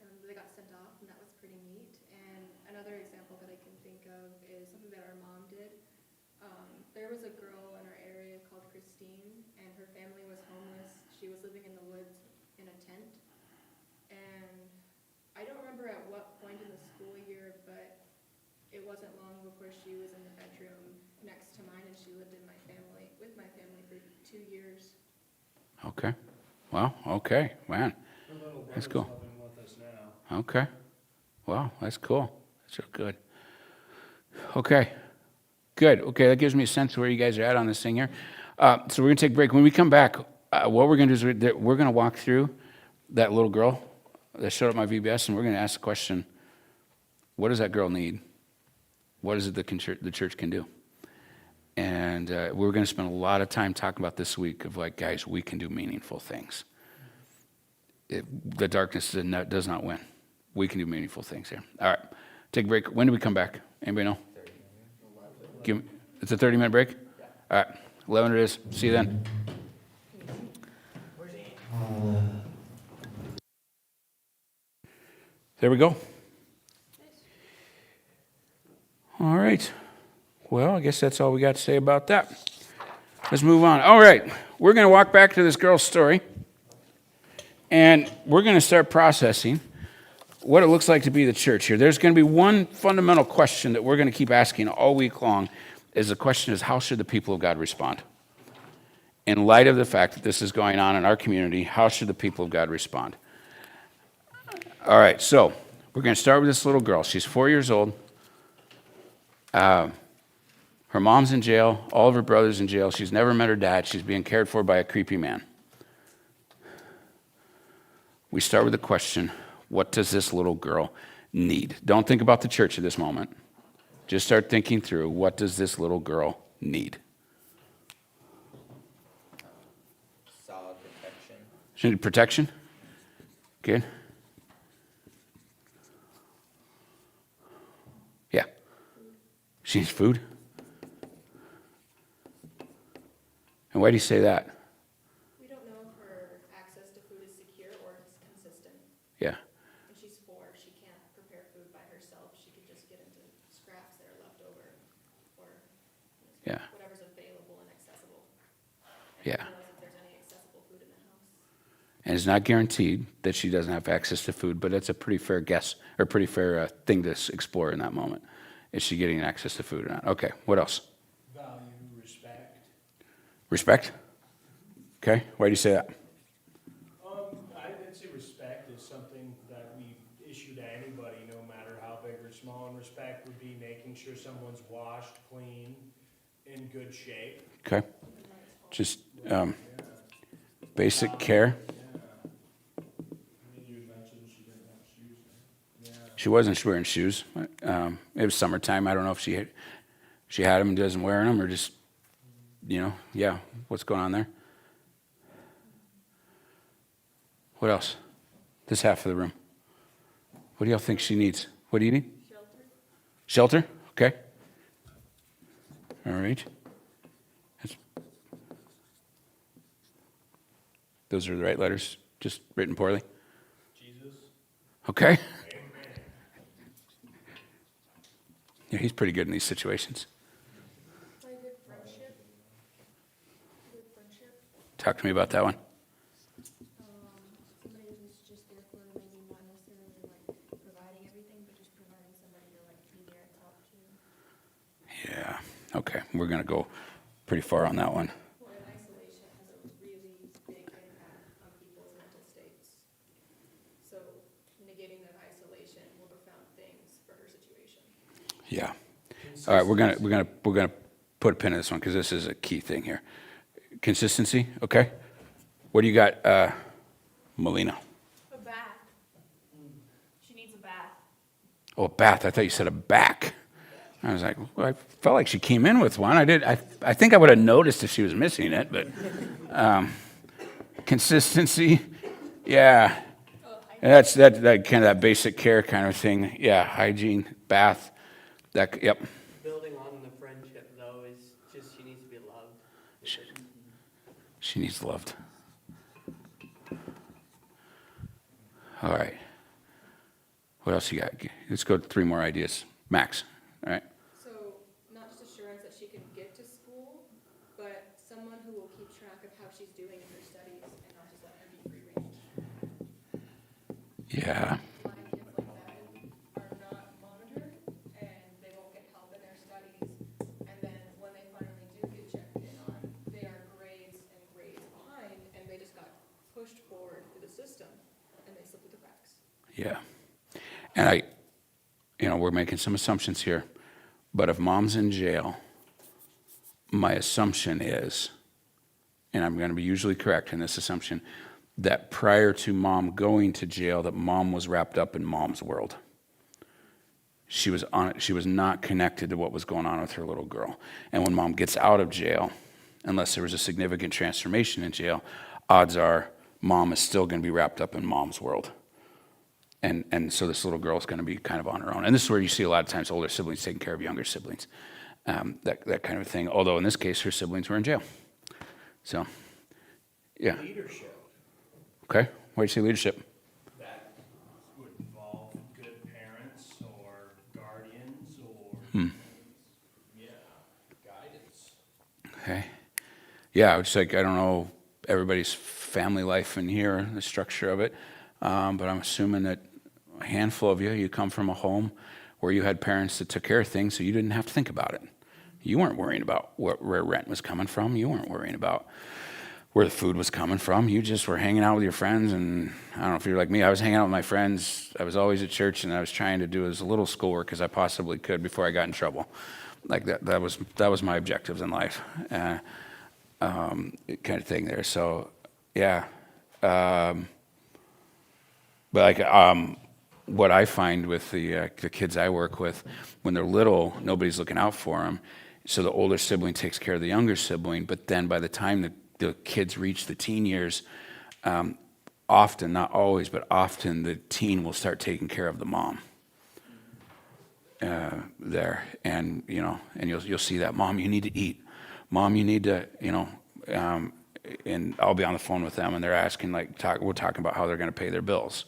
[SPEAKER 3] And they got sent off, and that was pretty neat. And another example that I can think of is something that our mom did. There was a girl in our area called Christine, and her family was homeless. She was living in the woods in a tent. And I don't remember at what point in the school year, but it wasn't long before she was in the bedroom next to mine, and she lived with my family for 2 years.
[SPEAKER 1] okay. Well, okay, man.
[SPEAKER 4] Her little
[SPEAKER 1] That's
[SPEAKER 4] brother's
[SPEAKER 1] cool.
[SPEAKER 4] living with us now.
[SPEAKER 1] Okay. Wow, that's cool. That's real good. Okay. Good. Okay, that gives me a sense of where you guys are at on this thing here. So we're going to take a break. When we come back, what we're going to do is we're going to walk through that little girl that showed up my VBS, and we're going to ask the question, what does that girl need? What is it that the church can do? And we're going to spend a lot of time talking about this week of like, guys, we can do meaningful things. The darkness does not win. We can do meaningful things here. All right, take a break. When do we come back? Anybody know? It's a 30-minute break? All right, 11 it is. See you then. There we go. All right. Well, I guess that's all we got to say about that. Let's move on. All right, we're going to walk back to this girl's story, and we're going to start processing what it looks like to be the church here. There's going to be one fundamental question that we're going to keep asking all week long, is the question is, how should the people of God respond? In light of the fact that this is going on in our community, how should the people of God respond? All right, so we're going to start with this little girl. She's 4 years old. Her mom's in jail. All of her brothers in jail. She's never met her dad. She's being cared for by a creepy man. We start with the question, what does this little girl need? Don't think about the church at this moment. Just start thinking through, what does this little girl need?
[SPEAKER 2] Solid protection.
[SPEAKER 1] She need protection? Good. Yeah. She needs food? And why do you say that?
[SPEAKER 3] We don't know if her access to food is secure or it's consistent.
[SPEAKER 1] Yeah.
[SPEAKER 3] And she's 4, she can't prepare food by herself. She could just get into scraps that are left over or
[SPEAKER 1] Yeah.
[SPEAKER 3] whatever's available and accessible.
[SPEAKER 1] Yeah.
[SPEAKER 3] Who knows if there's any accessible food in the house.
[SPEAKER 1] And it's not guaranteed that she doesn't have access to food, but it's a pretty fair guess, or pretty fair thing to explore in that moment. Is she getting access to food or not? Okay, what else?
[SPEAKER 4] Value, respect.
[SPEAKER 1] Respect? Okay, why do you say that?
[SPEAKER 4] I'd say respect is something that we issue to anybody, no matter how big or small. And respect would be making sure someone's washed, clean, in good shape.
[SPEAKER 1] Okay, just basic care.
[SPEAKER 4] You mentioned she didn't have shoes. Yeah.
[SPEAKER 1] She wasn't wearing shoes. It was summertime. I don't know if she had them and doesn't wear them, or just, yeah, what's going on there? What else? This half of the room. What do y'all think she needs? What do you need? Shelter? Okay. All right. Those are the right letters, just written poorly.
[SPEAKER 5] Jesus.
[SPEAKER 1] Okay. Yeah, he's pretty good in these situations.
[SPEAKER 3] Probably good friendship. Good friendship.
[SPEAKER 1] Talk to me about that one.
[SPEAKER 3] Somebody who's just there for maybe not necessarily like providing everything, but just providing somebody to like be there and talk to.
[SPEAKER 1] Yeah. Okay. We're going to go pretty far on that one.
[SPEAKER 3] Well, and isolation has a really big impact on people's mental states. So negating that isolation will profound things for her situation.
[SPEAKER 1] Yeah. All right. We're gonna put a pin in this one because this is a key thing here. Consistency. Okay. What do you got? Melina?
[SPEAKER 6] A bath. She needs a bath.
[SPEAKER 1] Oh, a bath. I thought you said a back. I was like, well, I felt like she came in with one. I think I would have noticed if she was missing it, but consistency, yeah. That's that kind of that basic care kind of thing. Yeah, hygiene, bath, that, yep.
[SPEAKER 8] Building on the friendship though is just she needs to be loved.
[SPEAKER 1] She needs loved. All right. What else you got? Let's go to 3 more ideas. Max, all right?
[SPEAKER 3] So, not just assurance that she can get to school, but someone who will keep track of how she's doing in her studies and not just let her be free range.
[SPEAKER 1] Yeah.
[SPEAKER 3] A lot of kids like that are not monitored, and they won't get help in their studies, and then when they finally do get checked in on, they are grades and grades behind, and they just got pushed forward through the system, and they slip through the cracks.
[SPEAKER 1] Yeah. And we're making some assumptions here, but if mom's in jail, my assumption is, and I'm going to be usually correct in this assumption, that prior to mom going to jail, that mom was wrapped up in mom's world. She was not connected to what was going on with her little girl. And when mom gets out of jail, unless there was a significant transformation in jail, odds are mom is still going to be wrapped up in mom's world. And so this little girl is going to be kind of on her own. And this is where you see a lot of times older siblings taking care of younger siblings, that kind of thing. Although in this case, her siblings were in jail. So, yeah.
[SPEAKER 4] Leadership,
[SPEAKER 1] Okay. Why do you say leadership?
[SPEAKER 4] that would involve good parents or guardians or, yeah, guidance.
[SPEAKER 1] Okay. Yeah, it's like, I don't know everybody's family life in here, the structure of it, but I'm assuming that a handful of you come from a home where you had parents that took care of things, so you didn't have to think about it. You weren't worrying about where rent was coming from. You weren't worrying about where the food was coming from. You just were hanging out with your friends, and I don't know if you're like me. I was hanging out with my friends. I was always at church, and I was trying to do as little schoolwork as I possibly could before I got in trouble. Like that was my objectives in life, kind of thing there. So, yeah. But like what I find with the kids I work with, when they're little, nobody's looking out for them. So the older sibling takes care of the younger sibling, but then by the time the kids reach the teen years, often, not always, but often the teen will start taking care of the mom there. And, and you'll see that, Mom, you need to eat. Mom, you need to, and I'll be on the phone with them and they're asking, we're talking about how they're going to pay their bills.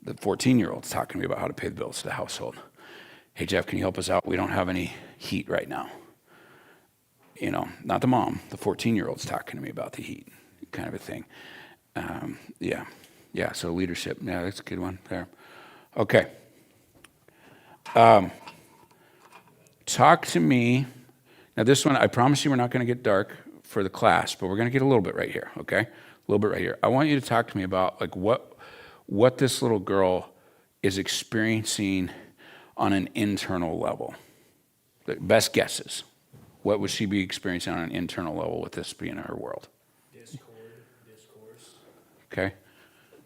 [SPEAKER 1] The 14-year-old's talking to me about how to pay the bills to the household. Hey, Jeff, can you help us out? We don't have any heat right now. Not the mom. The 14-year-old's talking to me about the heat, kind of a thing. Yeah, so leadership. Yeah, that's a good one there. Okay. Talk to me. Now, this one, I promise you we're not going to get dark for the class, but we're going to get a little bit right here, okay? A little bit right here. I want you to talk to me about what this little girl is experiencing on an internal level. The best guesses. What would she be experiencing on an internal level with this being in her world?
[SPEAKER 4] Discourse.
[SPEAKER 1] Okay.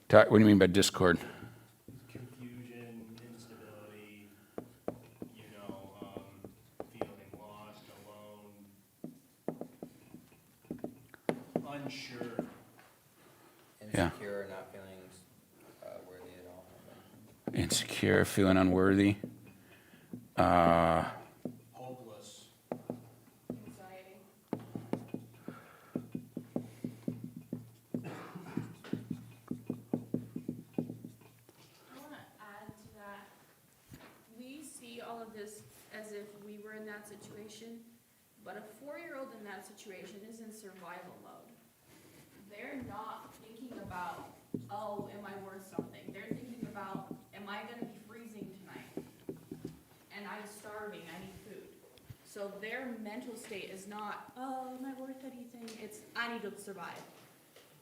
[SPEAKER 1] What do you mean by discord?
[SPEAKER 4] Confusion, instability, feeling lost, alone, unsure.
[SPEAKER 1] Yeah.
[SPEAKER 2] Insecure, not feeling worthy at all.
[SPEAKER 1] Insecure, feeling unworthy.
[SPEAKER 4] Hopeless.
[SPEAKER 3] Anxiety.
[SPEAKER 6] I want to add to that. We see all of this as if we were in that situation, but a 4-year-old in that situation is in survival mode. They're not thinking about, oh, am I worth something? They're thinking about, am I going to be freezing tonight? And I'm starving, I need food. So their mental state is not, oh, am I worth anything? It's, I need to survive.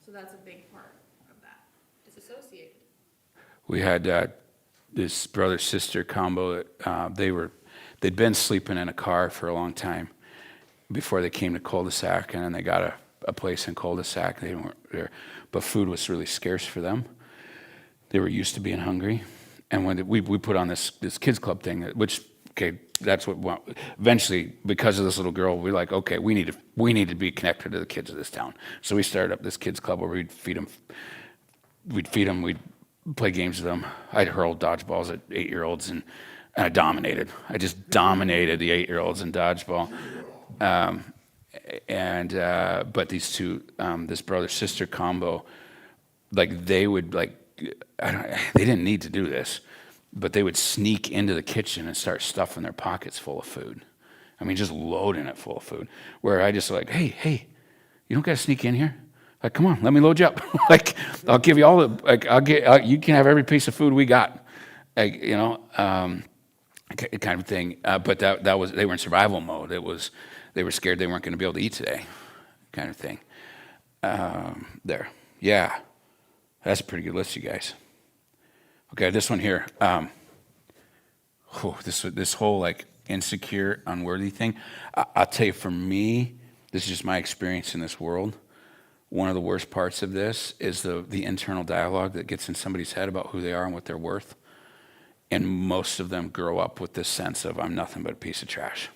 [SPEAKER 6] So that's a big part of that.
[SPEAKER 3] Disassociate.
[SPEAKER 1] We had this brother-sister combo that they'd been sleeping in a car for a long time before they came to cul-de-sac, and then they got a place in cul-de-sac. They weren't there, but food was really scarce for them. They were used to being hungry, and when we put on this kids club thing, which okay, that's what eventually, because of this little girl, we're like, okay, we need to be connected to the kids of this town. So we started up this kids club where we'd feed them, we'd play games with them. I'd hurl dodgeballs at 8-year-olds, and I dominated. I just dominated the 8-year-olds in dodgeball. But these two, this brother-sister combo, like they would like, they didn't need to do this, but they would sneak into the kitchen and start stuffing their pockets full of food. I mean, just loading it full of food. Where I just like, hey, you don't got to sneak in here. Like, come on, let me load you up. Like, I'll give you all the, like, you can have every piece of food we got. Like, kind of thing. But that was, they were in survival mode. They were scared they weren't going to be able to eat today, kind of thing. There. Yeah. That's a pretty good list, you guys. Okay, this one here. This whole like insecure, unworthy thing. I'll tell you, for me, this is just my experience in this world. One of the worst parts of this is the internal dialogue that gets in somebody's head about who they are and what they're worth. And most of them grow up with this sense of, I'm nothing but a piece of trash.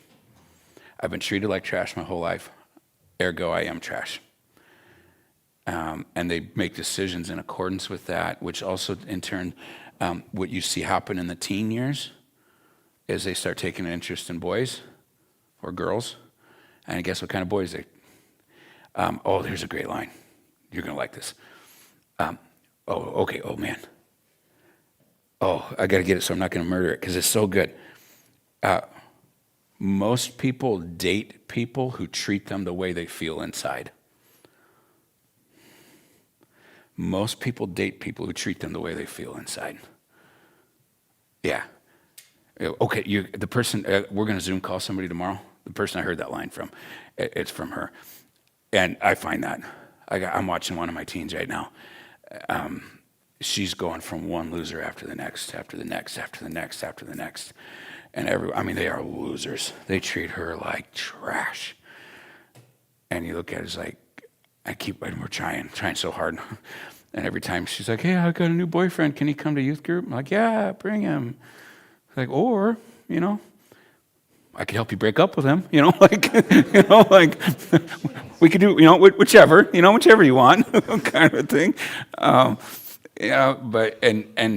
[SPEAKER 1] I've been treated like trash my whole life. Ergo, I am trash. And they make decisions in accordance with that, which also, in turn, what you see happen in the teen years is they start taking an interest in boys or girls. And guess what kind of boys they... there's a great line. You're going to like this. Okay, oh, man. Oh, I got to get it, so I'm not going to murder it, because it's so good. Most people date people who treat them the way they feel inside. Most people date people who treat them the way they feel inside. Yeah. Okay, the person, we're going to Zoom call somebody tomorrow. The person I heard that line from, it's from her. And I find that. I'm watching one of my teens right now. She's going from one loser after the next, after the next, after the next, after the next. And they are losers. They treat her like trash. And you look at it, it's like, we're trying so hard. And every time she's like, hey, I got a new boyfriend. Can he come to youth group? I'm like, yeah, bring him. Like, or, I could help you break up with him, like, we could do, whichever you want, kind of thing. But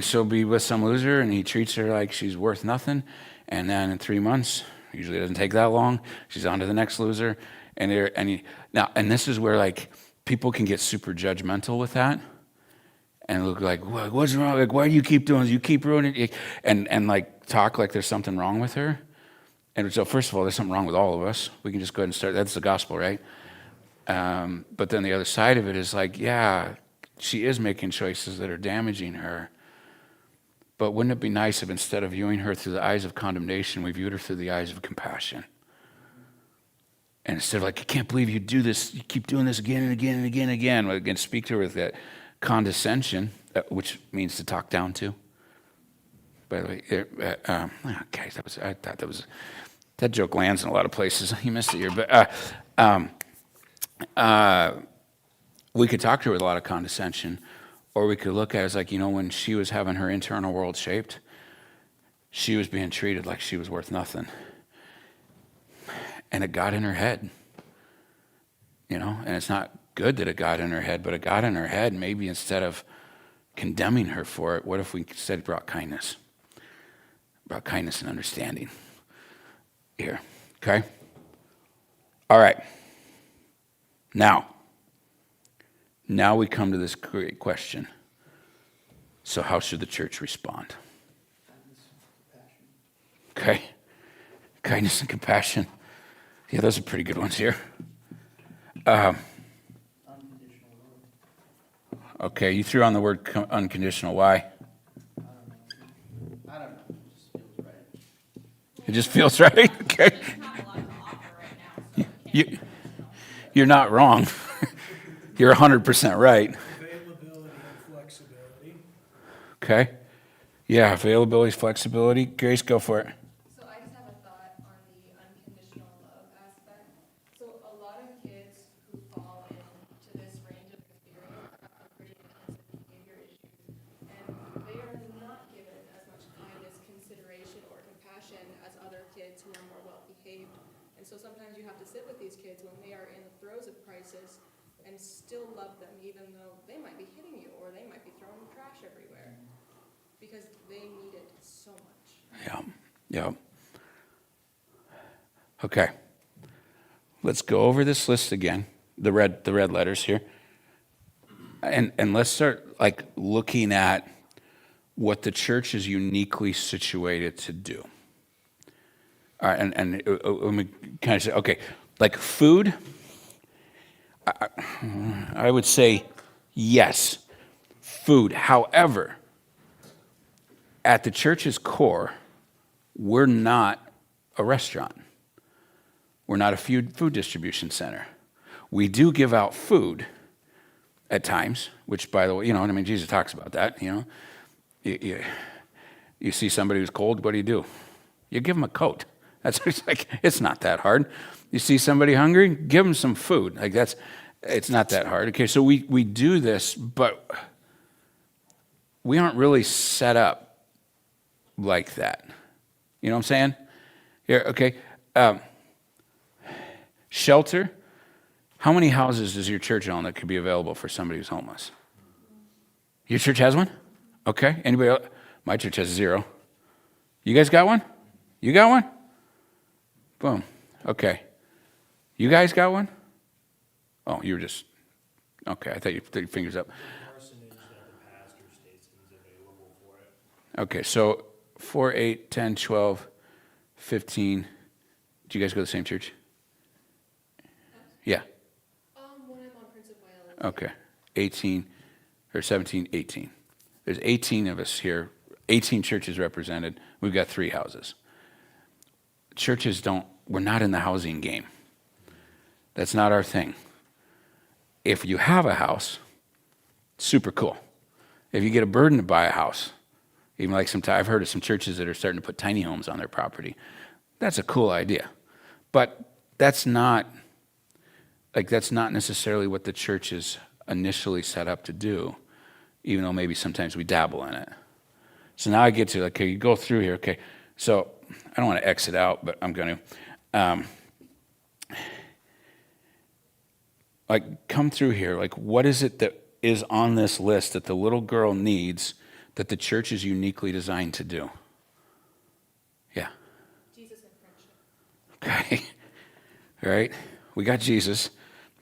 [SPEAKER 1] she'll be with some loser, and he treats her like she's worth nothing. And then in 3 months, usually it doesn't take that long, she's on to the next loser. And this is where, like, people can get super judgmental with that and look like, what's wrong? Like, why do you keep doing this? You keep ruining it. And like, talk like there's something wrong with her. And so, first of all, there's something wrong with all of us. We can just go ahead and start. That's the gospel, right? But then the other side of it is like, yeah, she is making choices that are damaging her. But wouldn't it be nice if instead of viewing her through the eyes of condemnation, we viewed her through the eyes of compassion? And instead of like, I can't believe you do this, you keep doing this again and again and again and again. Again, speak to her with that condescension, which means to talk down to. By the way, guys, I thought that joke lands in a lot of places. You missed it here, but we could talk to her with a lot of condescension, or we could look at it as like, when she was having her internal world shaped, she was being treated like she was worth nothing. And it got in her head, and it's not good that it got in her head, but it got in her head. Maybe instead of condemning her for it, what if we instead brought kindness and understanding here, okay? All right. Now we come to this great question. So how should the church respond? Okay. Kindness and compassion. Yeah, those are pretty good ones here. Okay, you threw on the word unconditional. Why?
[SPEAKER 2] I don't know. It just feels right.
[SPEAKER 1] It just feels right? Okay. You're not wrong. You're 100% right.
[SPEAKER 4] Availability and flexibility.
[SPEAKER 1] Okay. Yeah, availability, flexibility. Grace, go for it.
[SPEAKER 3] So I just have a thought on the unconditional love aspect. So a lot of kids who fall in paved. And so sometimes you have to sit with these kids when they are in the throes of crisis and still love them, even though they might be hitting you or they might be throwing trash everywhere, because they need it so much.
[SPEAKER 1] Yeah, yeah. Okay. Let's go over this list again, the red letters here. And let's start like looking at what the church is uniquely situated to do. All right, and let me kind of say, okay, like food, I would say yes, food. However, at the church's core, we're not a restaurant. We're not a food distribution center. We do give out food at times, which, by the way, Jesus talks about that, You see somebody who's cold, what do? You give them a coat. It's not that hard. You see somebody hungry, give them some food. It's not that hard. Okay, so we do this, but we aren't really set up like that. You know what I'm saying? Here, okay. Shelter. How many houses does your church own that could be available for somebody who's homeless? Your church has one? Okay. Anybody else? My church has 0. You guys got one? You got one? Boom. Okay. You guys got one? Oh, you were just, okay. I thought you put your fingers up.
[SPEAKER 4] Parsonage that the pastor states is available for it.
[SPEAKER 1] Okay, so 4, 8, 10, 12, 15. Do you guys go to the same church? Yeah.
[SPEAKER 3] When I'm on Prince of Wales.
[SPEAKER 1] Okay. 18 or 17, 18. There's 18 of us here, 18 churches represented. We've got 3 houses. Churches we're not in the housing game. That's not our thing. If you have a house, super cool. If you get a burden to buy a house, even like I've heard of some churches that are starting to put tiny homes on their property. That's a cool idea. But that's not necessarily what the church is initially set up to do, even though maybe sometimes we dabble in it. So now I get to, okay, you go through here, okay. So I don't want to exit out, but I'm going to. Come through here. What is it that is on this list that the little girl needs that the church is uniquely designed to do? Yeah.
[SPEAKER 3] Jesus and friendship.
[SPEAKER 1] Okay. All right. We got Jesus.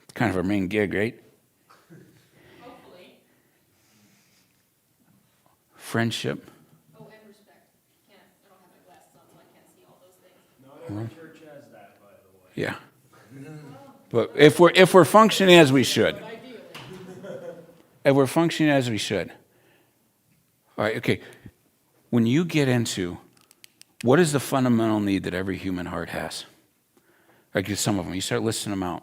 [SPEAKER 1] It's kind of our main gig, right?
[SPEAKER 6] Hopefully.
[SPEAKER 1] Friendship.
[SPEAKER 6] Oh, and respect. I don't have my glasses on, so I can't see all those things.
[SPEAKER 4] Not every church has that, by the way.
[SPEAKER 1] Yeah. But if we're functioning as we should. If we're functioning as we should. All right, okay. When you get into what is the fundamental need that every human heart has? Some of them, you start listing them out.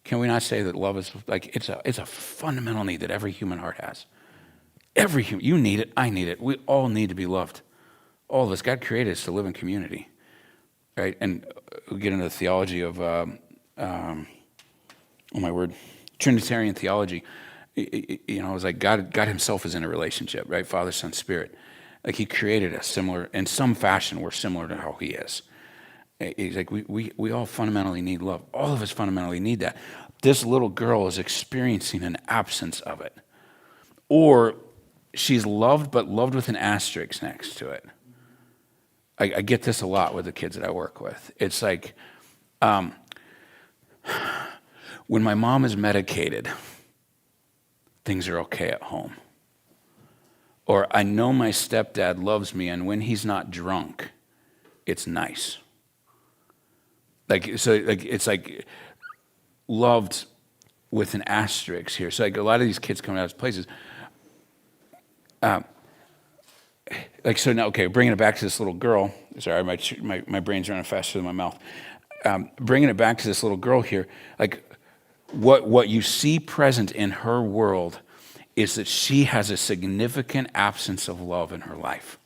[SPEAKER 1] Can we not say that love is it's a fundamental need that every human heart has? Every human, you need it, I need it. We all need to be loved. All of us. God created us to live in community, right? And we get into the theology of, Trinitarian theology. It's like God Himself is in a relationship, right? Father, Son, Spirit. He created us similar in some fashion. We're similar to how He is. He's like we all fundamentally need love. All of us fundamentally need that. This little girl is experiencing an absence of it, or she's loved, but loved with an asterisk next to it. I get this a lot with the kids that I work with. It's like when my mom is medicated, things are okay at home. Or I know my stepdad loves me, and when he's not drunk, it's nice. It's like loved with an asterisk here. So a lot of these kids coming out of places. So now, okay, bringing it back to this little girl. Sorry, my brain's running faster than my mouth. Bringing it back to this little girl here, what you see present in her world is that she has a significant absence of love in her life.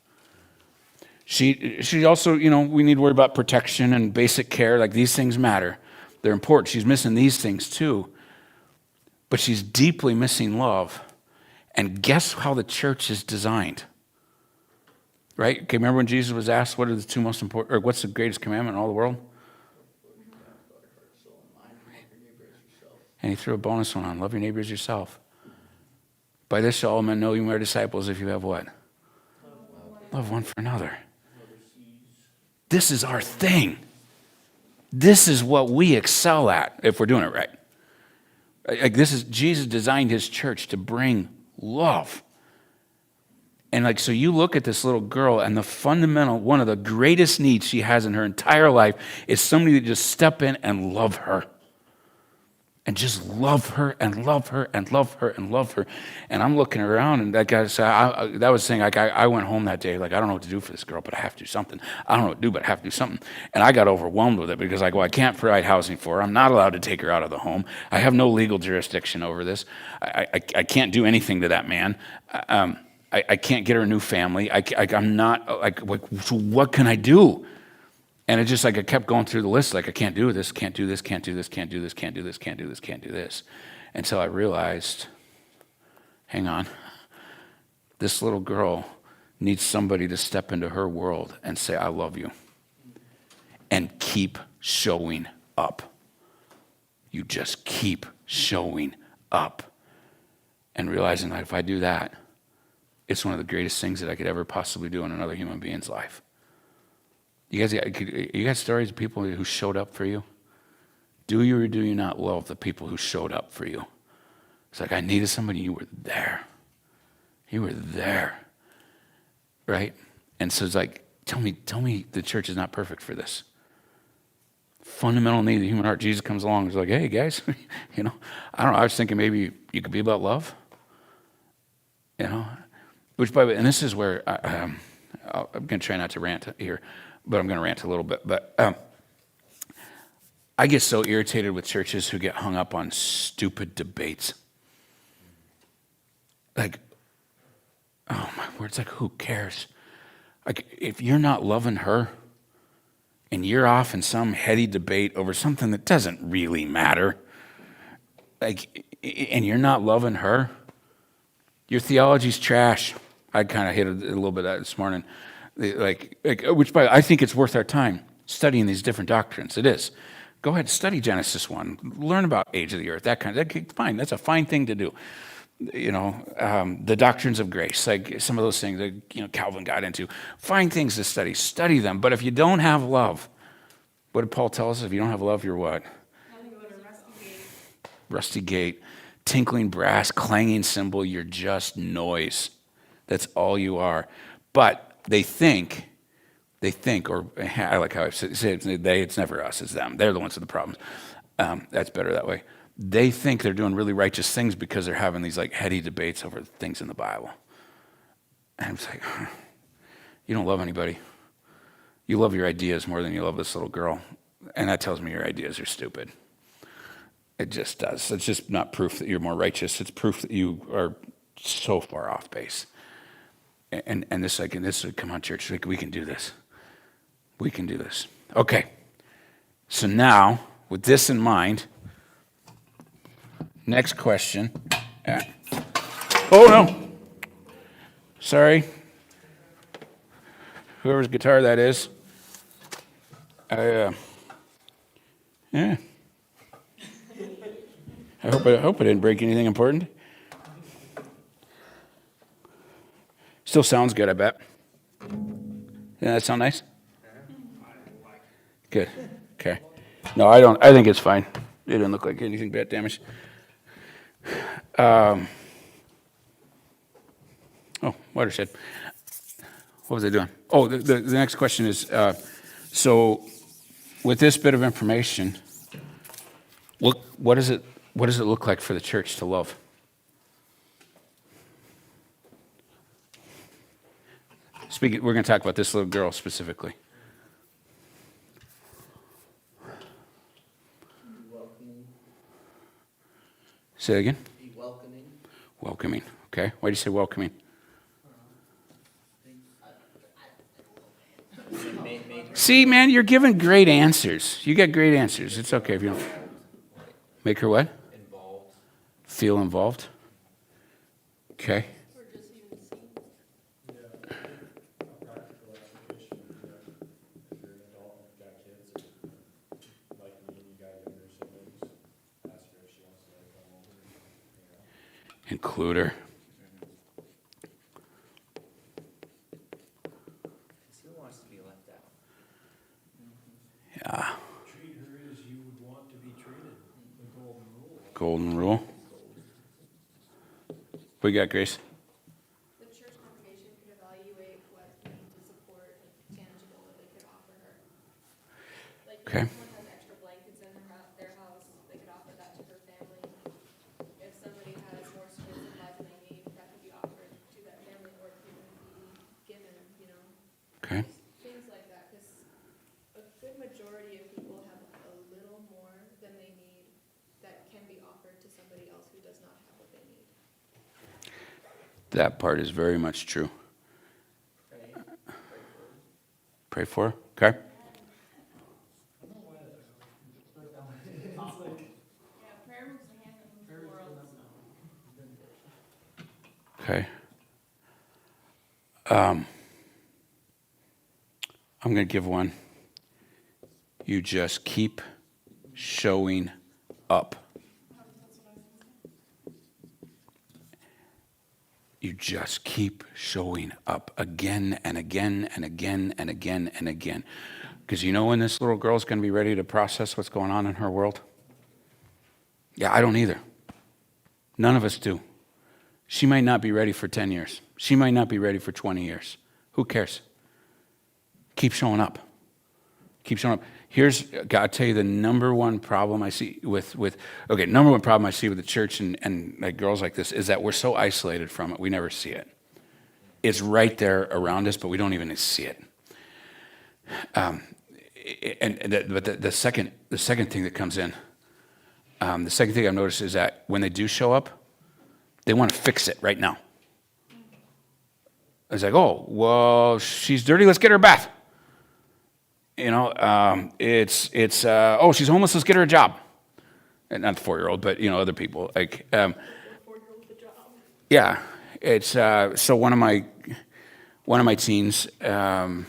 [SPEAKER 1] She also, we need to worry about protection and basic care. These things matter. They're important. She's missing these things too. But she's deeply missing love. And guess how the church is designed? Right? Okay, remember when Jesus was asked what are the 2 most important, or what's the greatest commandment in all the world? And he threw a bonus one on, love your neighbor as yourself. By this shall all men know you are disciples if you have what? Love one for another. This is our thing. This is what we excel at if we're doing it right. Like this is, Jesus designed his church to bring love. And like, so you look at this little girl and the fundamental, one of the greatest needs she has in her entire life is somebody to just step in and love her. And just love her and love her and love her and love her. And I'm looking around and that guy said, that was saying, like, I went home that day, like, I don't know what to do for this girl, but I have to do something. I don't know what to do, but I have to do something. And I got overwhelmed with it because, like, well, I can't provide housing for her. I'm not allowed to take her out of the home. I have no legal jurisdiction over this. I can't do anything to that man. I can't get her a new family. I'm not, like, so what can I do? And it just like I kept going through the list, like I can't do this, can't do this, can't do this, can't do this, can't do this, can't do this, can't do this. Until I realized, hang on, this little girl needs somebody to step into her world and say, I love you. And keep showing up. You just keep showing up. And realizing that if I do that, it's one of the greatest things that I could ever possibly do in another human being's life. You got stories of people who showed up for you? Do you or do you not love the people who showed up for you? It's like, I needed somebody, you were there. You were there, right? And so it's like, tell me the church is not perfect for this. Fundamental need of the human heart. Jesus comes along and is like, hey guys, I don't know, I was thinking maybe you could be about love. Which by the way, and this is where I'm going to try not to rant here, but I'm going to rant a little bit. But I get so irritated with churches who get hung up on stupid debates. Like, oh my word, it's like, who cares? Like, if you're not loving her and you're off in some heady debate over something that doesn't really matter, like, and you're not loving her, your theology's trash. I kind of hit it a little bit this morning. Which by I think it's worth our time studying these different doctrines. It is. Go ahead, study Genesis 1. Learn about age of the earth, fine. That's a fine thing to do. The doctrines of grace, like some of those things that Calvin got into. Fine things to study. Study them. But if you don't have love, what did Paul tell us? If you don't have love, you're what? Rusty gate. Tinkling brass, clanging cymbal, you're just noise. That's all you are. But they think, or I like how I say it's never us, it's them. They're the ones with the problems. That's better that way. They think they're doing really righteous things because they're having these like heady debates over things in the Bible. And I'm like, you don't love anybody. You love your ideas more than you love this little girl. And that tells me your ideas are stupid. It just does. It's just not proof that you're more righteous. It's proof that you are so far off base. And this, come on, church, we can do this. We can do this. Okay. So now, with this in mind, next question. Oh, no. Sorry. Whoever's guitar that is. Yeah. I hope I didn't break anything important. Still sounds good, I bet. Doesn't that sound nice? Good. Okay. No, I don't. I think it's fine. It didn't look like anything bad damage. Watershed. What was I doing? Oh, the next question is, so with this bit of information, what does it look like for the church to love? We're going to talk about this little girl specifically.
[SPEAKER 8] Welcoming.
[SPEAKER 1] Say it again.
[SPEAKER 8] Be welcoming.
[SPEAKER 1] Welcoming. Okay. Why do you say welcoming? See, man, you're giving great answers. You got great answers. It's okay if you don't. Make her what?
[SPEAKER 2] Involved.
[SPEAKER 1] Feel involved. Okay.
[SPEAKER 7] Or just even see.
[SPEAKER 4] Yeah, a practical application, if you're an adult and you've got kids, like me and you got younger siblings, ask her if she wants to
[SPEAKER 1] Include her.
[SPEAKER 2] Who wants to be left out?
[SPEAKER 1] Yeah.
[SPEAKER 4] Treat her as you would want to be treated, the golden rule.
[SPEAKER 1] Golden rule. What you got, Grace?
[SPEAKER 3] The church congregation could evaluate what means of support, like tangible, that they could offer her. Like,
[SPEAKER 1] Okay.
[SPEAKER 3] if someone has extra blankets in their house, they could offer that to her family. If somebody has more school supplies than they need, that could be offered to that family, or it could even be given, you know,
[SPEAKER 1] Okay.
[SPEAKER 3] things like that, because a good majority of people have a little more than they need that can be offered to somebody else who does not have what they need.
[SPEAKER 1] That part is very much true.
[SPEAKER 2] Pray.
[SPEAKER 1] Pray for her. Okay.
[SPEAKER 6] Yeah, prayer moves the hand that moves the world.
[SPEAKER 1] Okay. I'm going to give one. You just keep showing up. You just keep showing up again and again and again and again and again. Because you know when this little girl's going to be ready to process what's going on in her world? Yeah, I don't either. None of us do. She might not be ready for 10 years. She might not be ready for 20 years. Who cares? Keep showing up. Keep showing up. Here's, I'll tell you the number one problem I see number one problem I see with the church and like girls like this is that we're so isolated from it, we never see it. It's right there around us, but we don't even see it. But the second thing that comes in, the second thing I've noticed is that when they do show up, they want to fix it right now. It's like, oh, well, she's dirty, let's get her a bath. You know, oh, she's homeless, let's get her a job. And not the 4-year-old, but, you know, other people. Like, yeah, it's, so one of my teens, I'm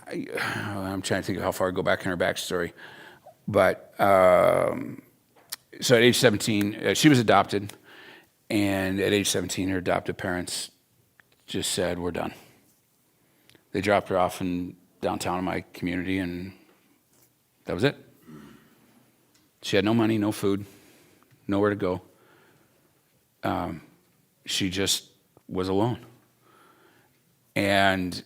[SPEAKER 1] trying to think of how far I go back in her backstory. But, so at age 17, she was adopted. And at age 17, her adoptive parents just said, we're done. They dropped her off in downtown in my community, and that was it. She had no money, no food, nowhere to go. She just was alone. And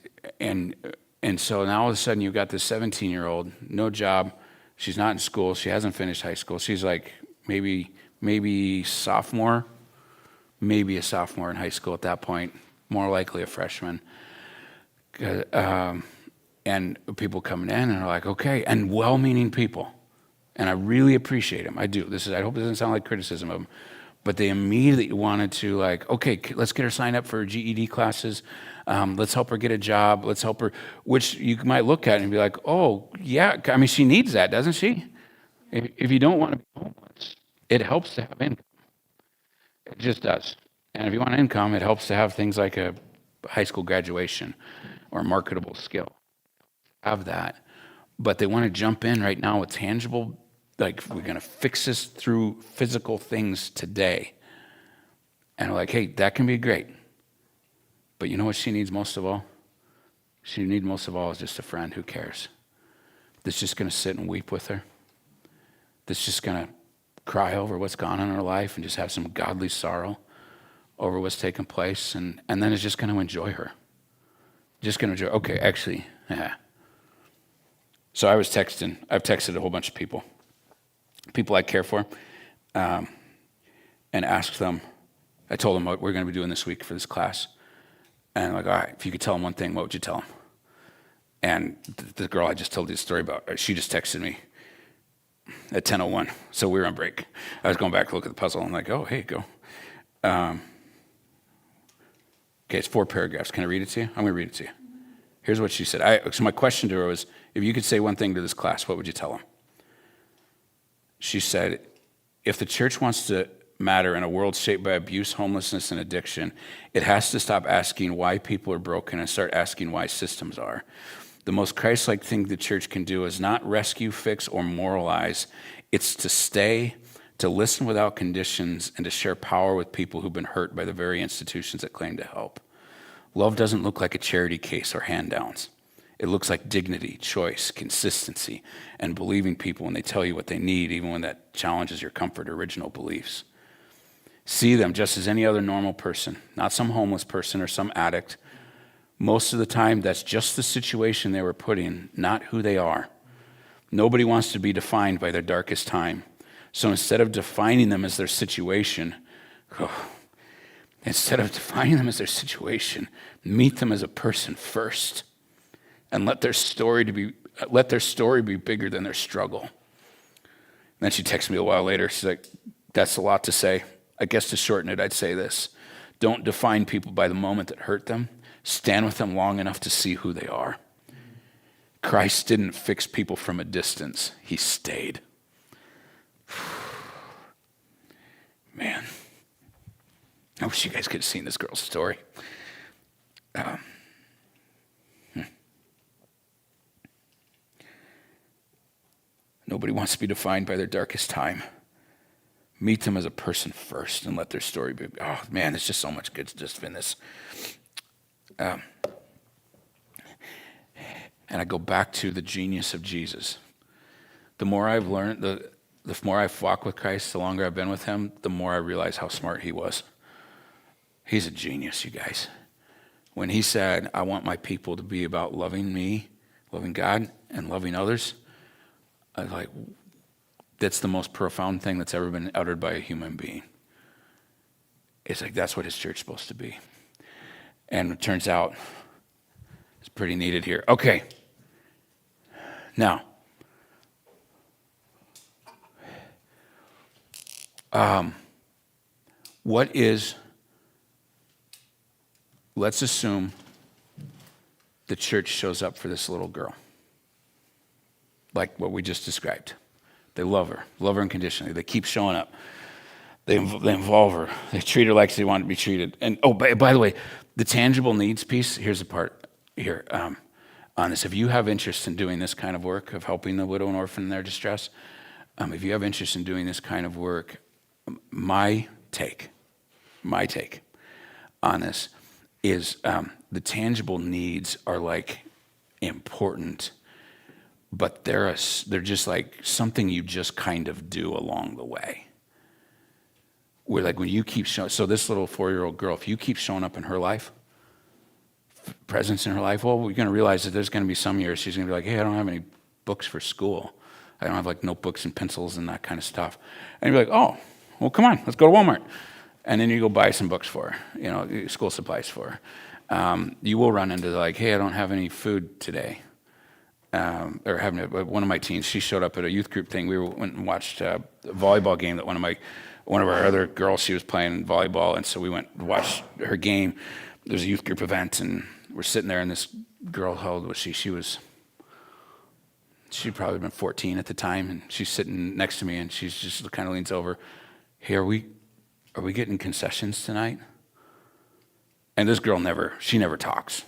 [SPEAKER 1] so now all of a sudden you've got this 17-year-old, no job. She's not in school. She hasn't finished high school. She's like maybe sophomore, maybe a sophomore in high school at that point, more likely a freshman. And people coming in and are like, okay, and well-meaning people. And I really appreciate them. I do. I hope it doesn't sound like criticism of them. But they immediately wanted to like, okay, let's get her signed up for GED classes. Let's help her get a job. Let's help her, which you might look at and be like, oh, yeah. I mean, she needs that, doesn't she? If you don't want to be homeless, it helps to have income. It just does. And if you want income, it helps to have things like a high school graduation or a marketable skill. Have that. But they want to jump in right now with tangible, like we're going to fix this through physical things today. And we're like, hey, that can be great. But you know what she needs most of all? She needs most of all is just a friend who cares. That's just going to sit and weep with her. That's just going to cry over what's gone on in her life and just have some godly sorrow over what's taken place. And then is just going to enjoy her. Just going to enjoy, okay, actually, yeah. So I've texted a whole bunch of people I care for, and asked them, I told them what we're going to be doing this week for this class. And I'm like, all right, if you could tell them one thing, what would you tell them? And the girl I just told you the story about, she just texted me at 10:01. So we were on break. I was going back to look at the puzzle. I'm like, oh, hey, go. Okay, it's 4 paragraphs. Can I read it to you? I'm going to read it to you. Here's what she said. So my question to her was, if you could say one thing to this class, what would you tell them? She said, if the church wants to matter in a world shaped by abuse, homelessness, and addiction, it has to stop asking why people are broken and start asking why systems are. The most Christ-like thing the church can do is not rescue, fix, or moralize. It's to stay, to listen without conditions, and to share power with people who've been hurt by the very institutions that claim to help. Love doesn't look like a charity case or hand-downs. It looks like dignity, choice, consistency, and believing people when they tell you what they need, even when that challenges your comfort or original beliefs. See them just as any other normal person, not some homeless person or some addict. Most of the time, that's just the situation they were put in, not who they are. Nobody wants to be defined by their darkest time. So instead of defining them as their situation, meet them as a person first, and let their story be bigger than their struggle. And then she texted me a while later. She's like, "That's a lot to say. I guess to shorten it, I'd say this: don't define people by the moment that hurt them. Stand with them long enough to see who they are." Christ didn't fix people from a distance. He stayed. Man, I wish you guys could have seen this girl's story. Nobody wants to be defined by their darkest time. Meet them as a person first and let their story be. Oh, man, it's just so much good to just in this. And I go back to the genius of Jesus. The more I've learned, the more I've walked with Christ, the longer I've been with him, the more I realize how smart he was. He's a genius, you guys. When he said, I want my people to be about loving me, loving God, and loving others, I was like, that's the most profound thing that's ever been uttered by a human being. It's like, that's what his church's supposed to be. And it turns out, it's pretty needed here. Okay. Now, let's assume the church shows up for this little girl, like what we just described. They love her unconditionally. They keep showing up. They involve her. They treat her like they want to be treated. And by the way, the tangible needs piece, here's the part here on this. If you have interest in doing this kind of work, of helping the widow and orphan in their distress, if you have interest in doing this kind of work, my take on this is the tangible needs are like important, but they're just like something you just kind of do along the way. Where like when you keep showing, so this little 4-year-old girl, if you keep showing up in her life, presence in her life, well, we're going to realize that there's going to be some years she's going to be like, hey, I don't have any books for school. I don't have like notebooks and pencils and that kind of stuff. And you're like, oh, well, come on, let's go to Walmart. And then you go buy some books for her, school supplies for her. You will run into like, hey, I don't have any food today. Or having one of my teens, she showed up at a youth group thing. We went and watched a volleyball game that one of our other girls, she was playing volleyball, and so we went to watch her game. There's a youth group event, and we're sitting there, and this girl, how old was she? She'd probably been 14 at the time, and she's sitting next to me, and she's just kind of leans over, hey, are we getting concessions tonight? And this girl never talks.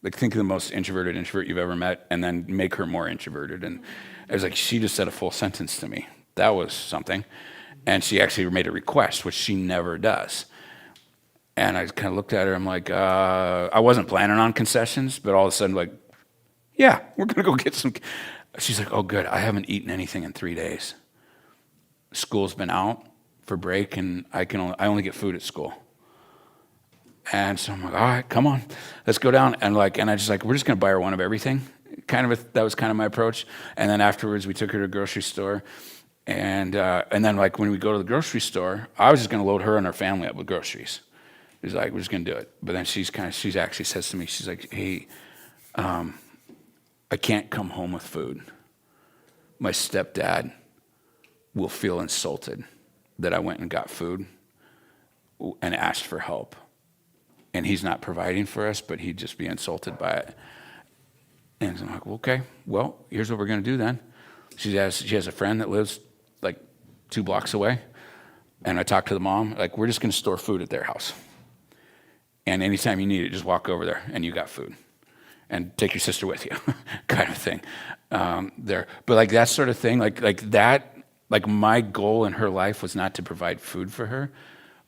[SPEAKER 1] Like, think of the most introverted introvert you've ever met, and then make her more introverted. And it was like, she just said a full sentence to me. That was something. And she actually made a request, which she never does. And I kind of looked at her, I'm like, I wasn't planning on concessions, but all of a sudden, like, yeah, we're going to go get some. She's like, oh, good, I haven't eaten anything in 3 days. School's been out for break, and I only get food at school. And so I'm like, all right, come on, let's go down. And I just like, we're just going to buy her one of everything. That was kind of my approach. And then afterwards, we took her to a grocery store. And then like when we go to the grocery store, I was just going to load her and her family up with groceries. She's like, we're just going to do it. But then she actually says to me, she's like, hey, I can't come home with food. My stepdad will feel insulted that I went and got food and asked for help. And he's not providing for us, but he'd just be insulted by it. And I'm like, okay, well, here's what we're going to do then. She has a friend that lives like 2 blocks away. And I talked to the mom, like, we're just going to store food at their house. And anytime you need it, just walk over there and you got food. And take your sister with you, kind of thing there. But like that sort of thing, like that like my goal in her life was not to provide food for her.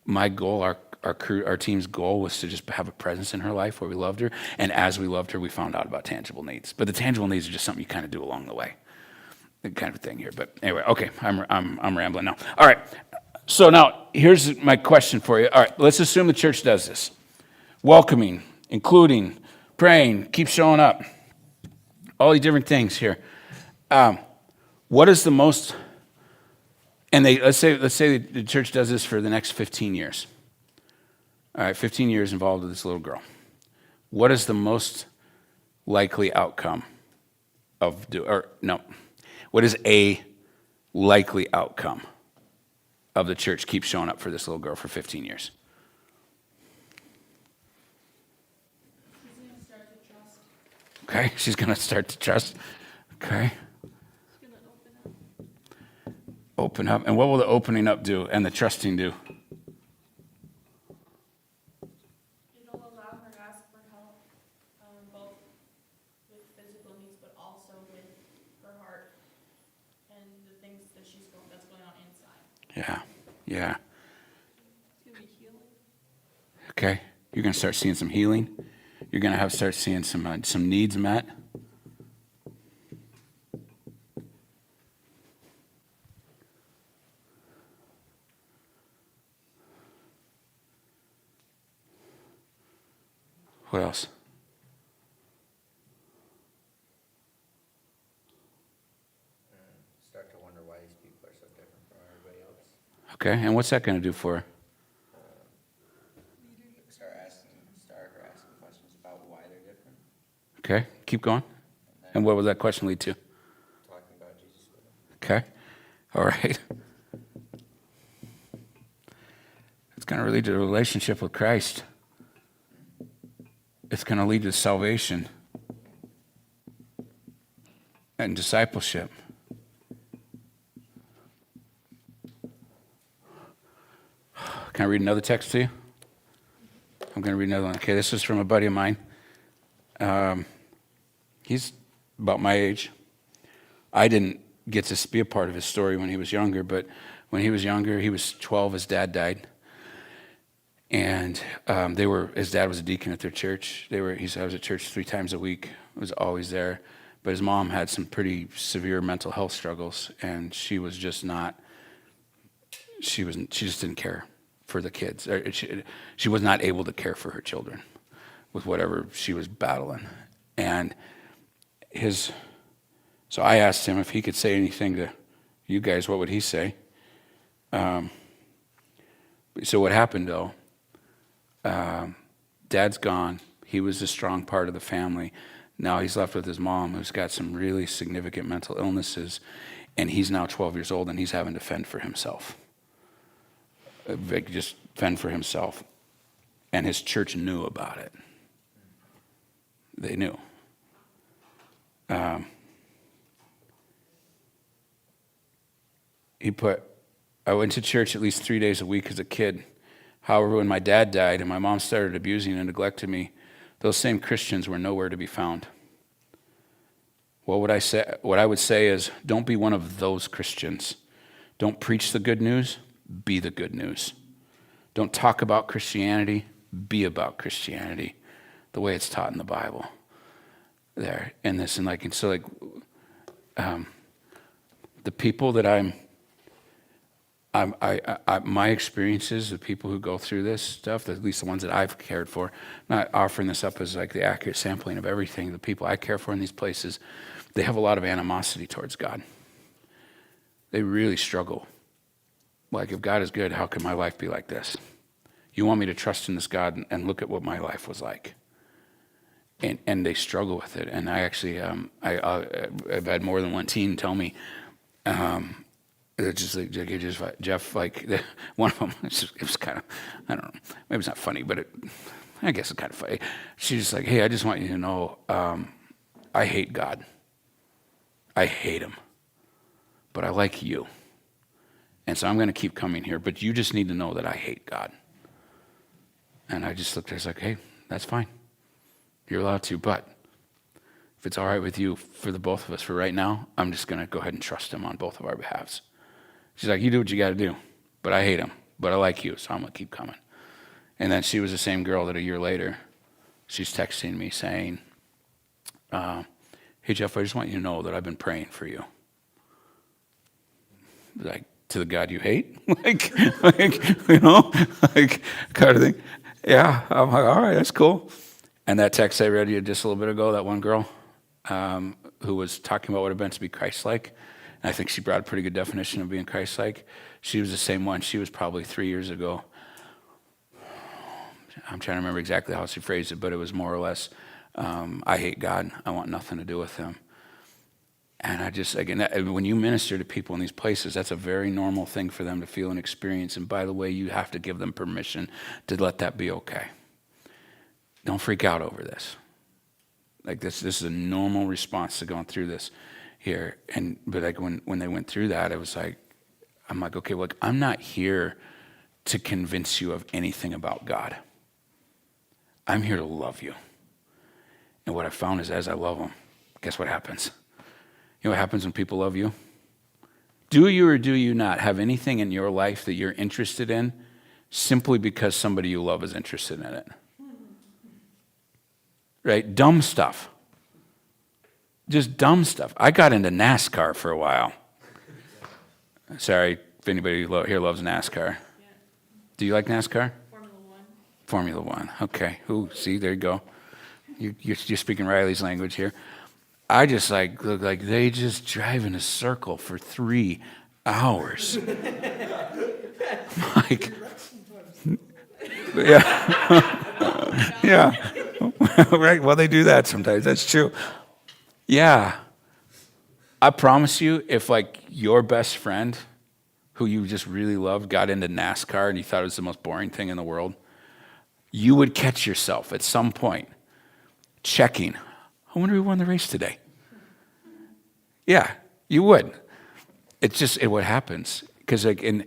[SPEAKER 1] My goal, our team's goal was to just have a presence in her life where we loved her. And as we loved her, we found out about tangible needs. But the tangible needs are just something you kind of do along the way. The kind of thing here. But anyway, okay, I'm rambling now. All right. So now here's my question for you. All right, let's assume the church does this. Welcoming, including, praying, keep showing up. All these different things here. What is the most, and let's say the church does this for the next 15 years. All right, 15 years involved with this little girl. What is the most likely outcome what is a likely outcome of the church keep showing up for this little girl for 15 years?
[SPEAKER 6] She's gonna start to trust.
[SPEAKER 1] Okay, she's going to start to trust. Okay.
[SPEAKER 6] She's gonna open up.
[SPEAKER 1] Open up. And what will the opening up do and the trusting do?
[SPEAKER 6] It'll allow her to ask for help, both with physical needs, but also with her heart and the things that's going on inside.
[SPEAKER 1] Yeah.
[SPEAKER 7] It's gonna be healing.
[SPEAKER 1] Okay. You're going to start seeing some healing. You're going to start seeing some needs met. What else?
[SPEAKER 2] Start to wonder why these people are so different from everybody else.
[SPEAKER 1] Okay. And what's that going to do for her?
[SPEAKER 2] Start her asking questions about why they're different.
[SPEAKER 1] Okay. Keep going. And what will that question lead to?
[SPEAKER 2] Talking about Jesus with them.
[SPEAKER 1] Okay. All right. It's going to lead to a relationship with Christ. It's going to lead to salvation and discipleship. Can I read another text to you? I'm going to read another one. Okay, this is from a buddy of mine. He's about my age. I didn't get to be a part of his story when he was younger, but when he was younger, he was 12, his dad died. And his dad was a deacon at their church. He said, I was at church 3 times a week. I was always there. But his mom had some pretty severe mental health struggles, and she was just she just didn't care for the kids. She was not able to care for her children with whatever she was battling. And so I asked him if he could say anything to you guys, what would he say? So what happened though, Dad's gone. He was a strong part of the family. Now he's left with his mom, who's got some really significant mental illnesses, and he's now 12 years old, and he's having to fend for himself. Just fend for himself. And his church knew about it. They knew. I went to church at least 3 days a week as a kid. However, when my dad died and my mom started abusing and neglecting me, those same Christians were nowhere to be found. What I would say is, don't be one of those Christians. Don't preach the good news, be the good news. Don't talk about Christianity, be about Christianity, the way it's taught in the Bible. There, and this, and so the people that my experiences of people who go through this stuff, at least the ones that I've cared for, not offering this up as like the accurate sampling of everything, the people I care for in these places, they have a lot of animosity towards God. They really struggle. Like, if God is good, how can my life be like this? You want me to trust in this God, and look at what my life was like. And they struggle with it. And I actually, I've had more than one teen tell me, it's just like, Jeff, like, one of them, it was kind of, I don't know, maybe it's not funny, but I guess it's kind of funny. She's just like, hey, I just want you to know, I hate God. I hate him. But I like you. And so I'm going to keep coming here, but you just need to know that I hate God. And I just looked at her, I was like, hey, that's fine. You're allowed to, but if it's all right with you for the both of us for right now, I'm just going to go ahead and trust him on both of our behalves. She's like, you do what you got to do, but I hate him, but I like you, so I'm going to keep coming. And then she was the same girl that a year later, she's texting me saying, hey, Jeff, I just want you to know that I've been praying for you. Like, to the God you hate? like, you know, like, kind of thing. Yeah, I'm like, all right, that's cool. And that text I read you just a little bit ago, that one girl who was talking about what it meant to be Christ-like, and I think she brought a pretty good definition of being Christ-like. She was the same one. She was probably 3 years ago. I'm trying to remember exactly how she phrased it, but it was more or less, I hate God. I want nothing to do with him. And I just, again, when you minister to people in these places, that's a very normal thing for them to feel and experience. And by the way, you have to give them permission to let that be okay. Don't freak out over this. Like this is a normal response to going through this here. But like when they went through that, it was like, I'm like, okay, look, I'm not here to convince you of anything about God. I'm here to love you. And what I found is as I love them, guess what happens? You know what happens when people love you? Do you or do you not have anything in your life that you're interested in simply because somebody you love is interested in it? Right? Dumb stuff. Just dumb stuff. I got into NASCAR for a while. Sorry if anybody here loves NASCAR.
[SPEAKER 6] Yeah.
[SPEAKER 1] Do you like NASCAR?
[SPEAKER 6] Formula One.
[SPEAKER 1] Formula One. Okay. Ooh, see, there you go. You're speaking Riley's language here. I just look like they just drive in a circle for 3 hours. Like, yeah. Yeah. Right. Well, they do that sometimes. That's true. Yeah. I promise you, if like your best friend, who you just really loved, got into NASCAR and you thought it was the most boring thing in the world, you would catch yourself at some point checking, I wonder who won the race today. Yeah, you would. It's just what happens. Because like and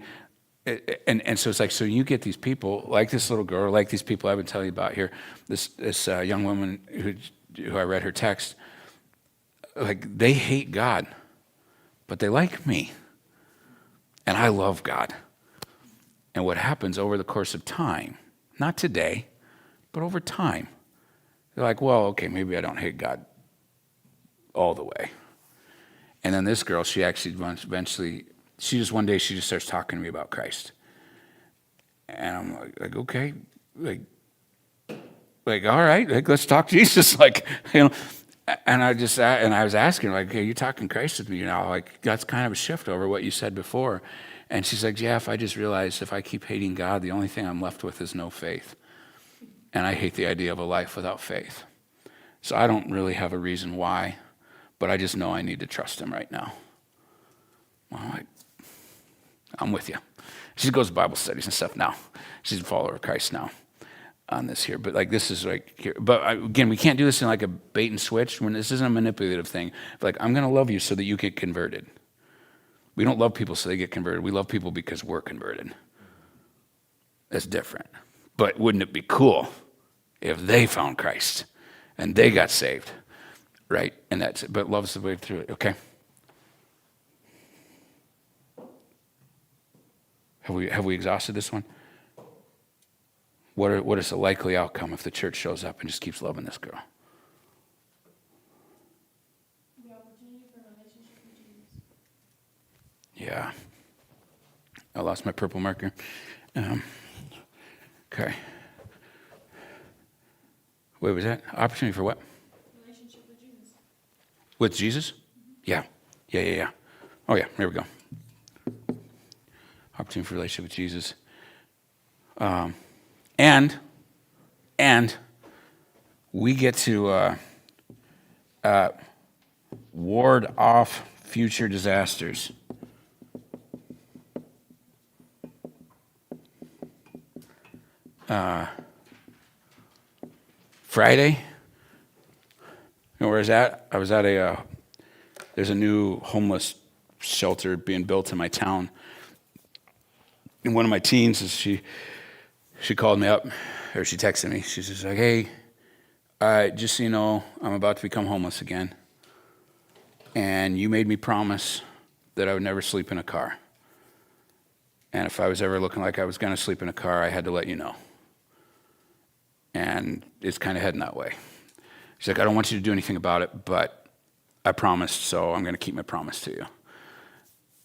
[SPEAKER 1] so it's like, so you get these people like this little girl, like these people I've been telling you about here, this young woman who I read her text, like they hate God, but they like me. And I love God. And what happens over the course of time, not today, but over time, they're like, well, okay, maybe I don't hate God all the way. And then this girl, she actually eventually, one day she just starts talking to me about Christ. And I'm like okay, like all right, like let's talk Jesus, like, you know. And I was asking her, like, hey, you talking Christ with me now? Like, that's kind of a shift over what you said before. And she's like, Jeff, I just realized if I keep hating God, the only thing I'm left with is no faith. And I hate the idea of a life without faith. So I don't really have a reason why, but I just know I need to trust him right now. I'm with you. She goes to Bible studies and stuff now. She's a follower of Christ now on this here. But like this is like here. But again, we can't do this in like a bait and switch. When this isn't a manipulative thing. Like, I'm going to love you so that you get converted. We don't love people so they get converted. We love people because we're converted. That's different. But wouldn't it be cool if they found Christ and they got saved? Right? And that's it. But love's the way through it. Okay? Have we exhausted this one? What is the likely outcome if the church shows up and just keeps loving this girl?
[SPEAKER 6] The opportunity for a relationship with Jesus.
[SPEAKER 1] Yeah. I lost my purple marker. Okay. Wait, was that? Opportunity for what?
[SPEAKER 6] Relationship with Jesus.
[SPEAKER 1] With Jesus? Yeah. Yeah. Oh, yeah. Here we go. Opportunity for relationship with Jesus. And we get to ward off future disasters. Friday, you know where I was at? I was at there's a new homeless shelter being built in my town. And one of my teens, she called me up, or she texted me. She's just like, hey, just so you know, I'm about to become homeless again. And you made me promise that I would never sleep in a car. And if I was ever looking like I was going to sleep in a car, I had to let you know. And it's kind of heading that way. She's like, I don't want you to do anything about it, but I promised, so I'm going to keep my promise to you.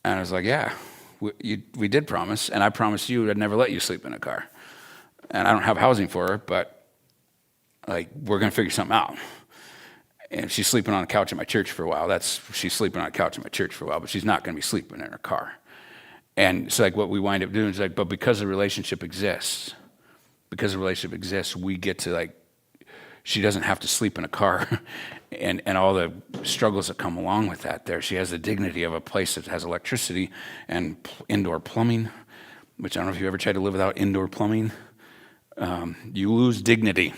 [SPEAKER 1] And I was like, yeah, we did promise, and I promised you I'd never let you sleep in a car. And I don't have housing for her, but like, we're going to figure something out. And she's sleeping on a couch at my church for a while. She's sleeping on a couch at my church for a while, but she's not going to be sleeping in her car. And it's like what we wind up doing is like, but because the relationship exists, we get to like, she doesn't have to sleep in a car and all the struggles that come along with that there. She has the dignity of a place that has electricity and indoor plumbing, which I don't know if you ever tried to live without indoor plumbing. You lose dignity.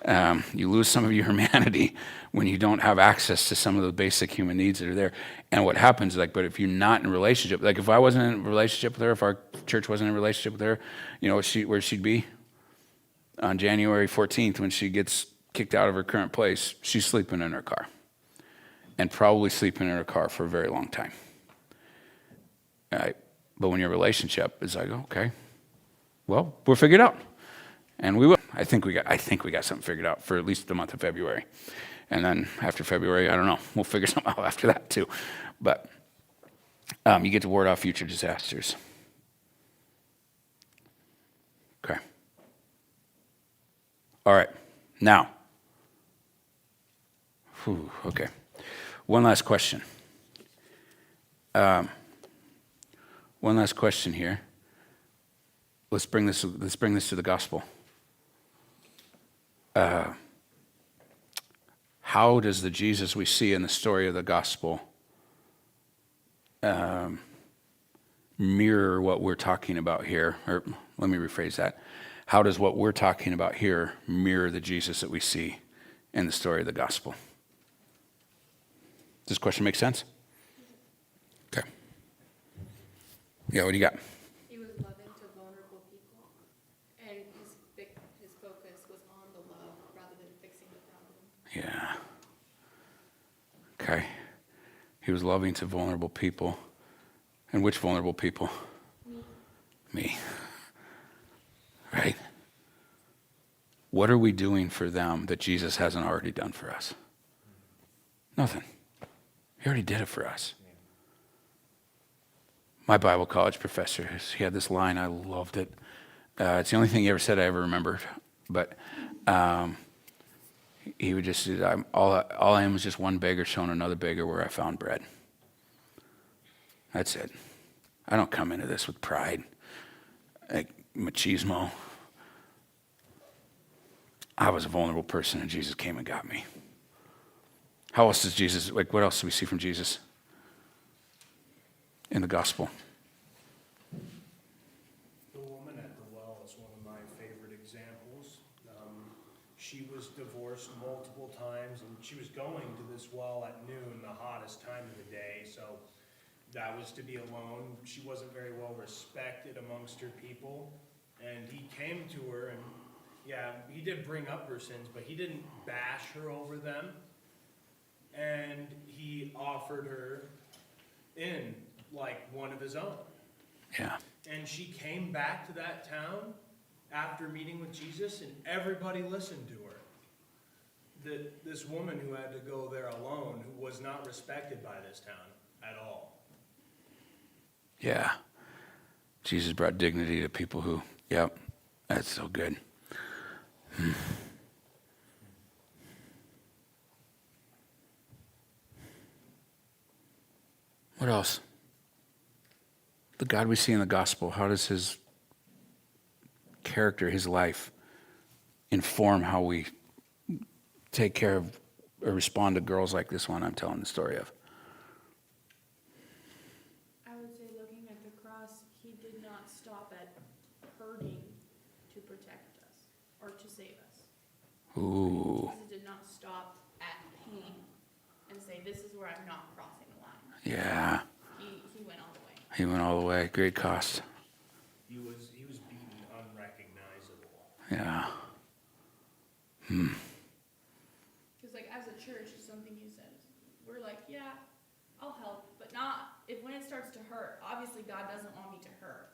[SPEAKER 1] You lose some of your humanity when you don't have access to some of the basic human needs that are there. And what happens is like, but if you're not in a relationship, like if I wasn't in a relationship with her, if our church wasn't in a relationship with her, you know where she'd be? On January 14th, when she gets kicked out of her current place, she's sleeping in her car. And probably sleeping in her car for a very long time. All right. But when your relationship is like, okay, well, we'll figure it out. And we will. I think we got something figured out for at least the month of February. And then after February, I don't know. We'll figure something out after that too. But you get to ward off future disasters. Okay. All right. Now. Okay. One last question. One last question here. Let's bring this to the gospel. How does the Jesus we see in the story of the gospel mirror what we're talking about here? Or let me rephrase that. How does what we're talking about here mirror the Jesus that we see in the story of the gospel? Does this question make sense? Okay. Yeah, what do you got?
[SPEAKER 3] He was loving to vulnerable people, and his focus was on the love rather than fixing the problem.
[SPEAKER 1] Yeah. Okay. He was loving to vulnerable people. And which vulnerable people? Me. Right? What are we doing for them that Jesus hasn't already done for us? Nothing. He already did it for us. My Bible college professor, he had this line, I loved it. It's the only thing he ever said I ever remembered. But he would just say, all I am is just one beggar showing another beggar where I found bread. That's it. I don't come into this with pride, like machismo. I was a vulnerable person and Jesus came and got me. How else does Jesus, like what else do we see from Jesus in the gospel?
[SPEAKER 4] The woman at the well is one of my favorite examples. She was divorced multiple times, and she was going to this well at noon, the hottest time of the day, so that was to be alone. She wasn't very well respected amongst her people, and he came to her, and yeah, he did bring up her sins, but he didn't bash her over them, and he offered her in like one of his own.
[SPEAKER 1] Yeah.
[SPEAKER 4] And she came back to that town after meeting with Jesus, and everybody listened to her. This woman who had to go there alone, who was not respected by this town at all.
[SPEAKER 1] Yeah. Jesus brought dignity to people who, yep, that's so good. What else? The God we see in the gospel, how does his character, his life, inform how we take care of or respond to girls like this one I'm telling the story of?
[SPEAKER 6] I would say looking at the cross, he did not stop at hurting to protect us or to save us.
[SPEAKER 1] Ooh.
[SPEAKER 6] Jesus did not stop at pain and say, this is where I'm not crossing the line.
[SPEAKER 1] Yeah.
[SPEAKER 6] He went all the way.
[SPEAKER 1] He went all the way. Great cost.
[SPEAKER 4] He was beaten unrecognizable.
[SPEAKER 1] Yeah.
[SPEAKER 6] Because like as a church, it's something you said. We're like, yeah, I'll help, but not if when it starts to hurt. Obviously, God doesn't want me to hurt.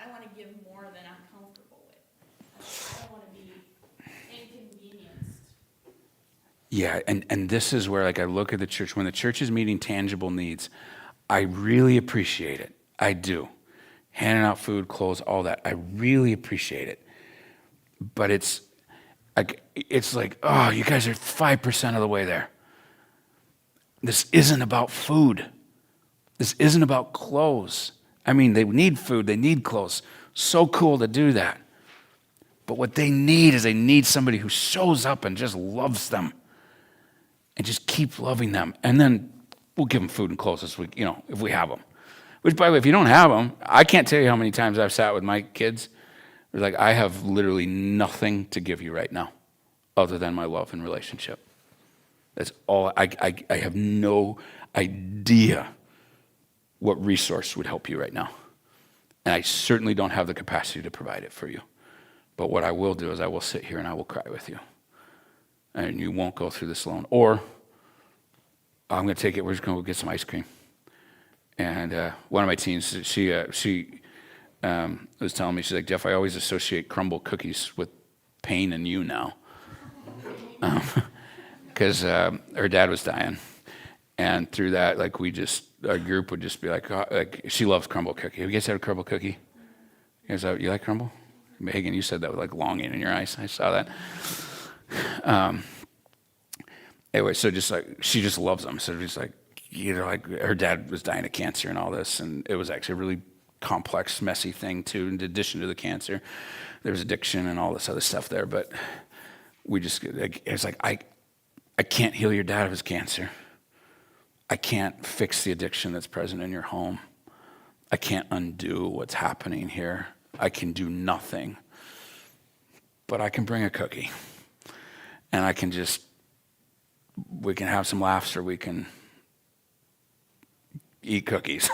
[SPEAKER 6] I wanna give more than I'm comfortable with. I don't wanna be inconvenienced.
[SPEAKER 1] Yeah, and this is where, like, I look at the church, when the church is meeting tangible needs, I really appreciate it. I do. Handing out food, clothes, all that. I really appreciate it. But it's like, oh, you guys are 5% of the way there. This isn't about food. This isn't about clothes. I mean, they need food, they need clothes. So cool to do that. But what they need somebody who shows up and just loves them. And just keep loving them. And then we'll give them food and clothes this week, if we have them. Which, by the way, if you don't have them, I can't tell you how many times I've sat with my kids. They're like, I have literally nothing to give you right now other than my love and relationship. That's all. I have no idea what resource would help you right now. And I certainly don't have the capacity to provide it for you. But what I will do is I will sit here and I will cry with you. And you won't go through this alone. Or I'm going to take it, we're just going to go get some ice cream. And one of my teens, she was telling me, she's like, Jeff, I always associate crumble cookies with pain and you now. Because her dad was dying. And through that, like, our group would just be like, she loves crumble cookie. Have you guys had a crumble cookie? You like crumble? Megan, you said that with like longing in your eyes. I saw that. Anyway, so just like, she just loves them. So just like, like her dad was dying of cancer and all this. And it was actually a really complex, messy thing too. In addition to the cancer, there was addiction and all this other stuff there. But it's like, I can't heal your dad of his cancer. I can't fix the addiction that's present in your home. I can't undo what's happening here. I can do nothing. But I can bring a cookie. And we can have some laughs or we can eat cookies.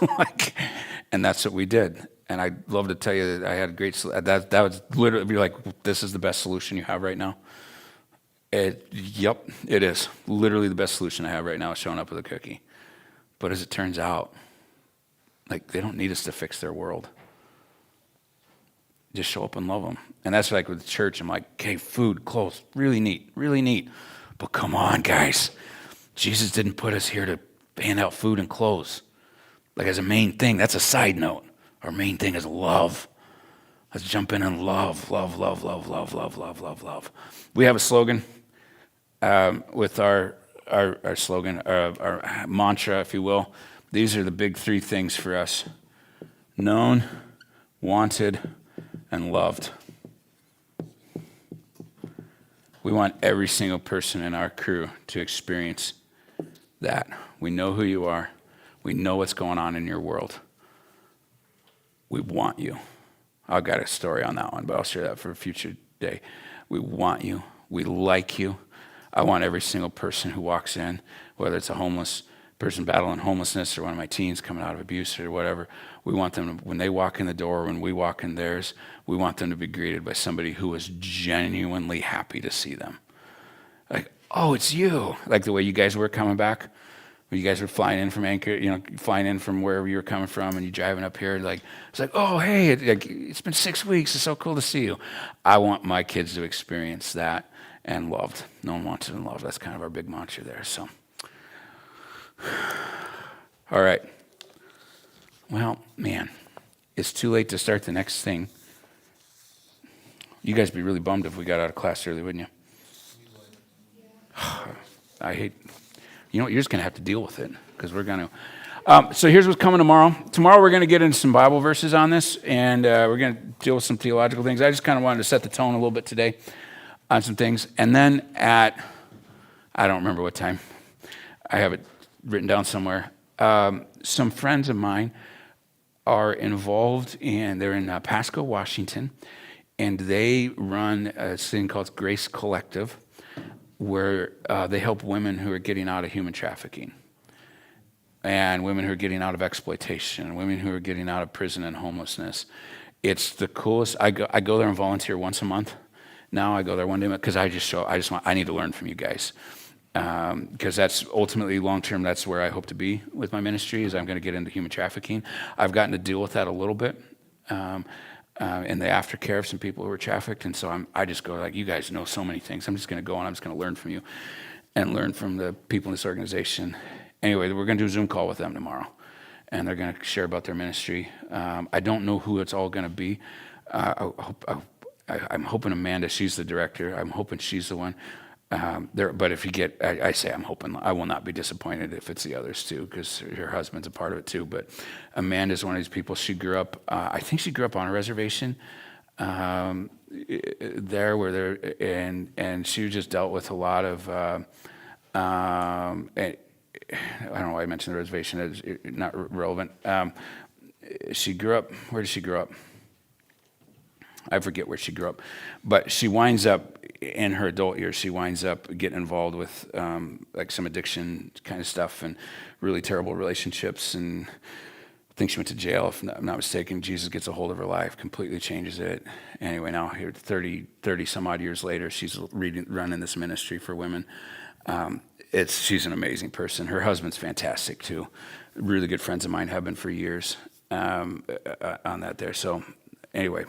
[SPEAKER 1] And that's what we did. And I'd love to tell you that I had a great, that would literally be like, this is the best solution you have right now. Yep, it is. Literally the best solution I have right now is showing up with a cookie. But as it turns out, like, they don't need us to fix their world. Just show up and love them. And that's like with the church. I'm like, okay, food, clothes, really neat, really neat. But come on, guys. Jesus didn't put us here to hand out food and clothes. Like, as a main thing, that's a side note. Our main thing is love. Let's jump in and love, love, love, love, love, love, love, love, love. We have a slogan with our slogan, our mantra, if you will. These are the big three things for us: known, wanted, and loved. We want every single person in our crew to experience that. We know who you are. We know what's going on in your world. We want you. I've got a story on that one, but I'll share that for a future day. We want you. We like you. I want every single person who walks in, whether it's a homeless person battling homelessness or one of my teens coming out of abuse or whatever, we want them to, when they walk in the door, when we walk in theirs, we want them to be greeted by somebody who is genuinely happy to see them. Like, oh, it's you. Like the way you guys were coming back. When you guys were flying in from Anchor, flying in from wherever you were coming from, and you driving up here, like, it's like, oh, hey, it's been 6 weeks. It's so cool to see you. I want my kids to experience that and loved. No one wants to be loved. That's kind of our big mantra there. So, all right. Well, man, it's too late to start the next thing. You guys would be really bummed if we got out of class early, wouldn't you? I hate. You know what? You're just going to have to deal with it because we're going to. So here's what's coming tomorrow. Tomorrow we're going to get into some Bible verses on this, and we're going to deal with some theological things. I just kind of wanted to set the tone a little bit today on some things. And then I don't remember what time. I have it written down somewhere. Some friends of mine are involved they're in Pasco, Washington, and they run a thing called Grace Collective, where they help women who are getting out of human trafficking and women who are getting out of exploitation, women who are getting out of prison and homelessness. It's the coolest. I go there and volunteer once a month. Now I go there one day because I need to learn from you guys. Because that's ultimately long-term, that's where I hope to be with my ministry, is I'm going to get into human trafficking. I've gotten to deal with that a little bit. in the aftercare of some people who were trafficked. And so I just go like, you guys know so many things. I'm just going to go and I'm just going to learn from you and learn from the people in this organization. Anyway, we're going to do a Zoom call with them tomorrow, and they're going to share about their ministry. I don't know who it's all going to be. I'm hoping Amanda, she's the director. I'm hoping she's the one. But if you get, I say I'm hoping, I will not be disappointed if it's the others too, because her husband's a part of it too. But Amanda's one of these people. She grew up, I think she grew up on a reservation there where there, and she just dealt with a lot of, I don't know why I mentioned the reservation, it's not relevant. She grew up, where did she grow up? I forget where she grew up, but she winds up in her adult years. She winds up getting involved with like some addiction kind of stuff and really terrible relationships. And I think she went to jail, if I'm not mistaken. Jesus gets a hold of her life, completely changes it. Anyway, now here, 30 some odd years later, she's running this ministry for women. She's an amazing person. Her husband's fantastic too. Really good friends of mine, have been for years on that there. So anyway,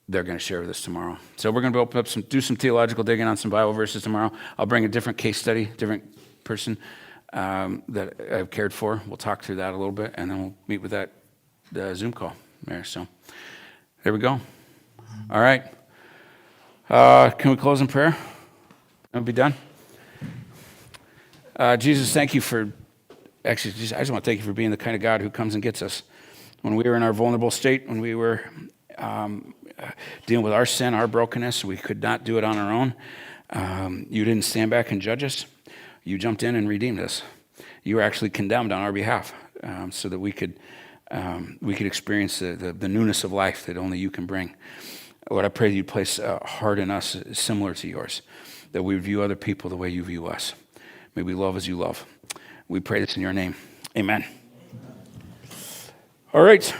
[SPEAKER 1] they're going to share with us tomorrow. So we're going to open up do some theological digging on some Bible verses tomorrow. I'll bring a different case study, different person that I've cared for. We'll talk through that a little bit, and then we'll meet with that Zoom call there. So there we go. All right. Can we close in prayer? I'll be done. Jesus, thank you for, actually, I just want to thank you for being the kind of God who comes and gets us. When we were in our vulnerable state, when we were dealing with our sin, our brokenness, we could not do it on our own. You didn't stand back and judge us. You jumped in and redeemed us. You were actually condemned on our behalf so that we could experience the newness of life that only you can bring. Lord, I pray that you place a heart in us similar to yours, that we would view other people the way you view us. May we love as you love. We pray this in your name. Amen. All right.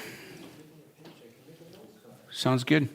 [SPEAKER 1] Sounds good.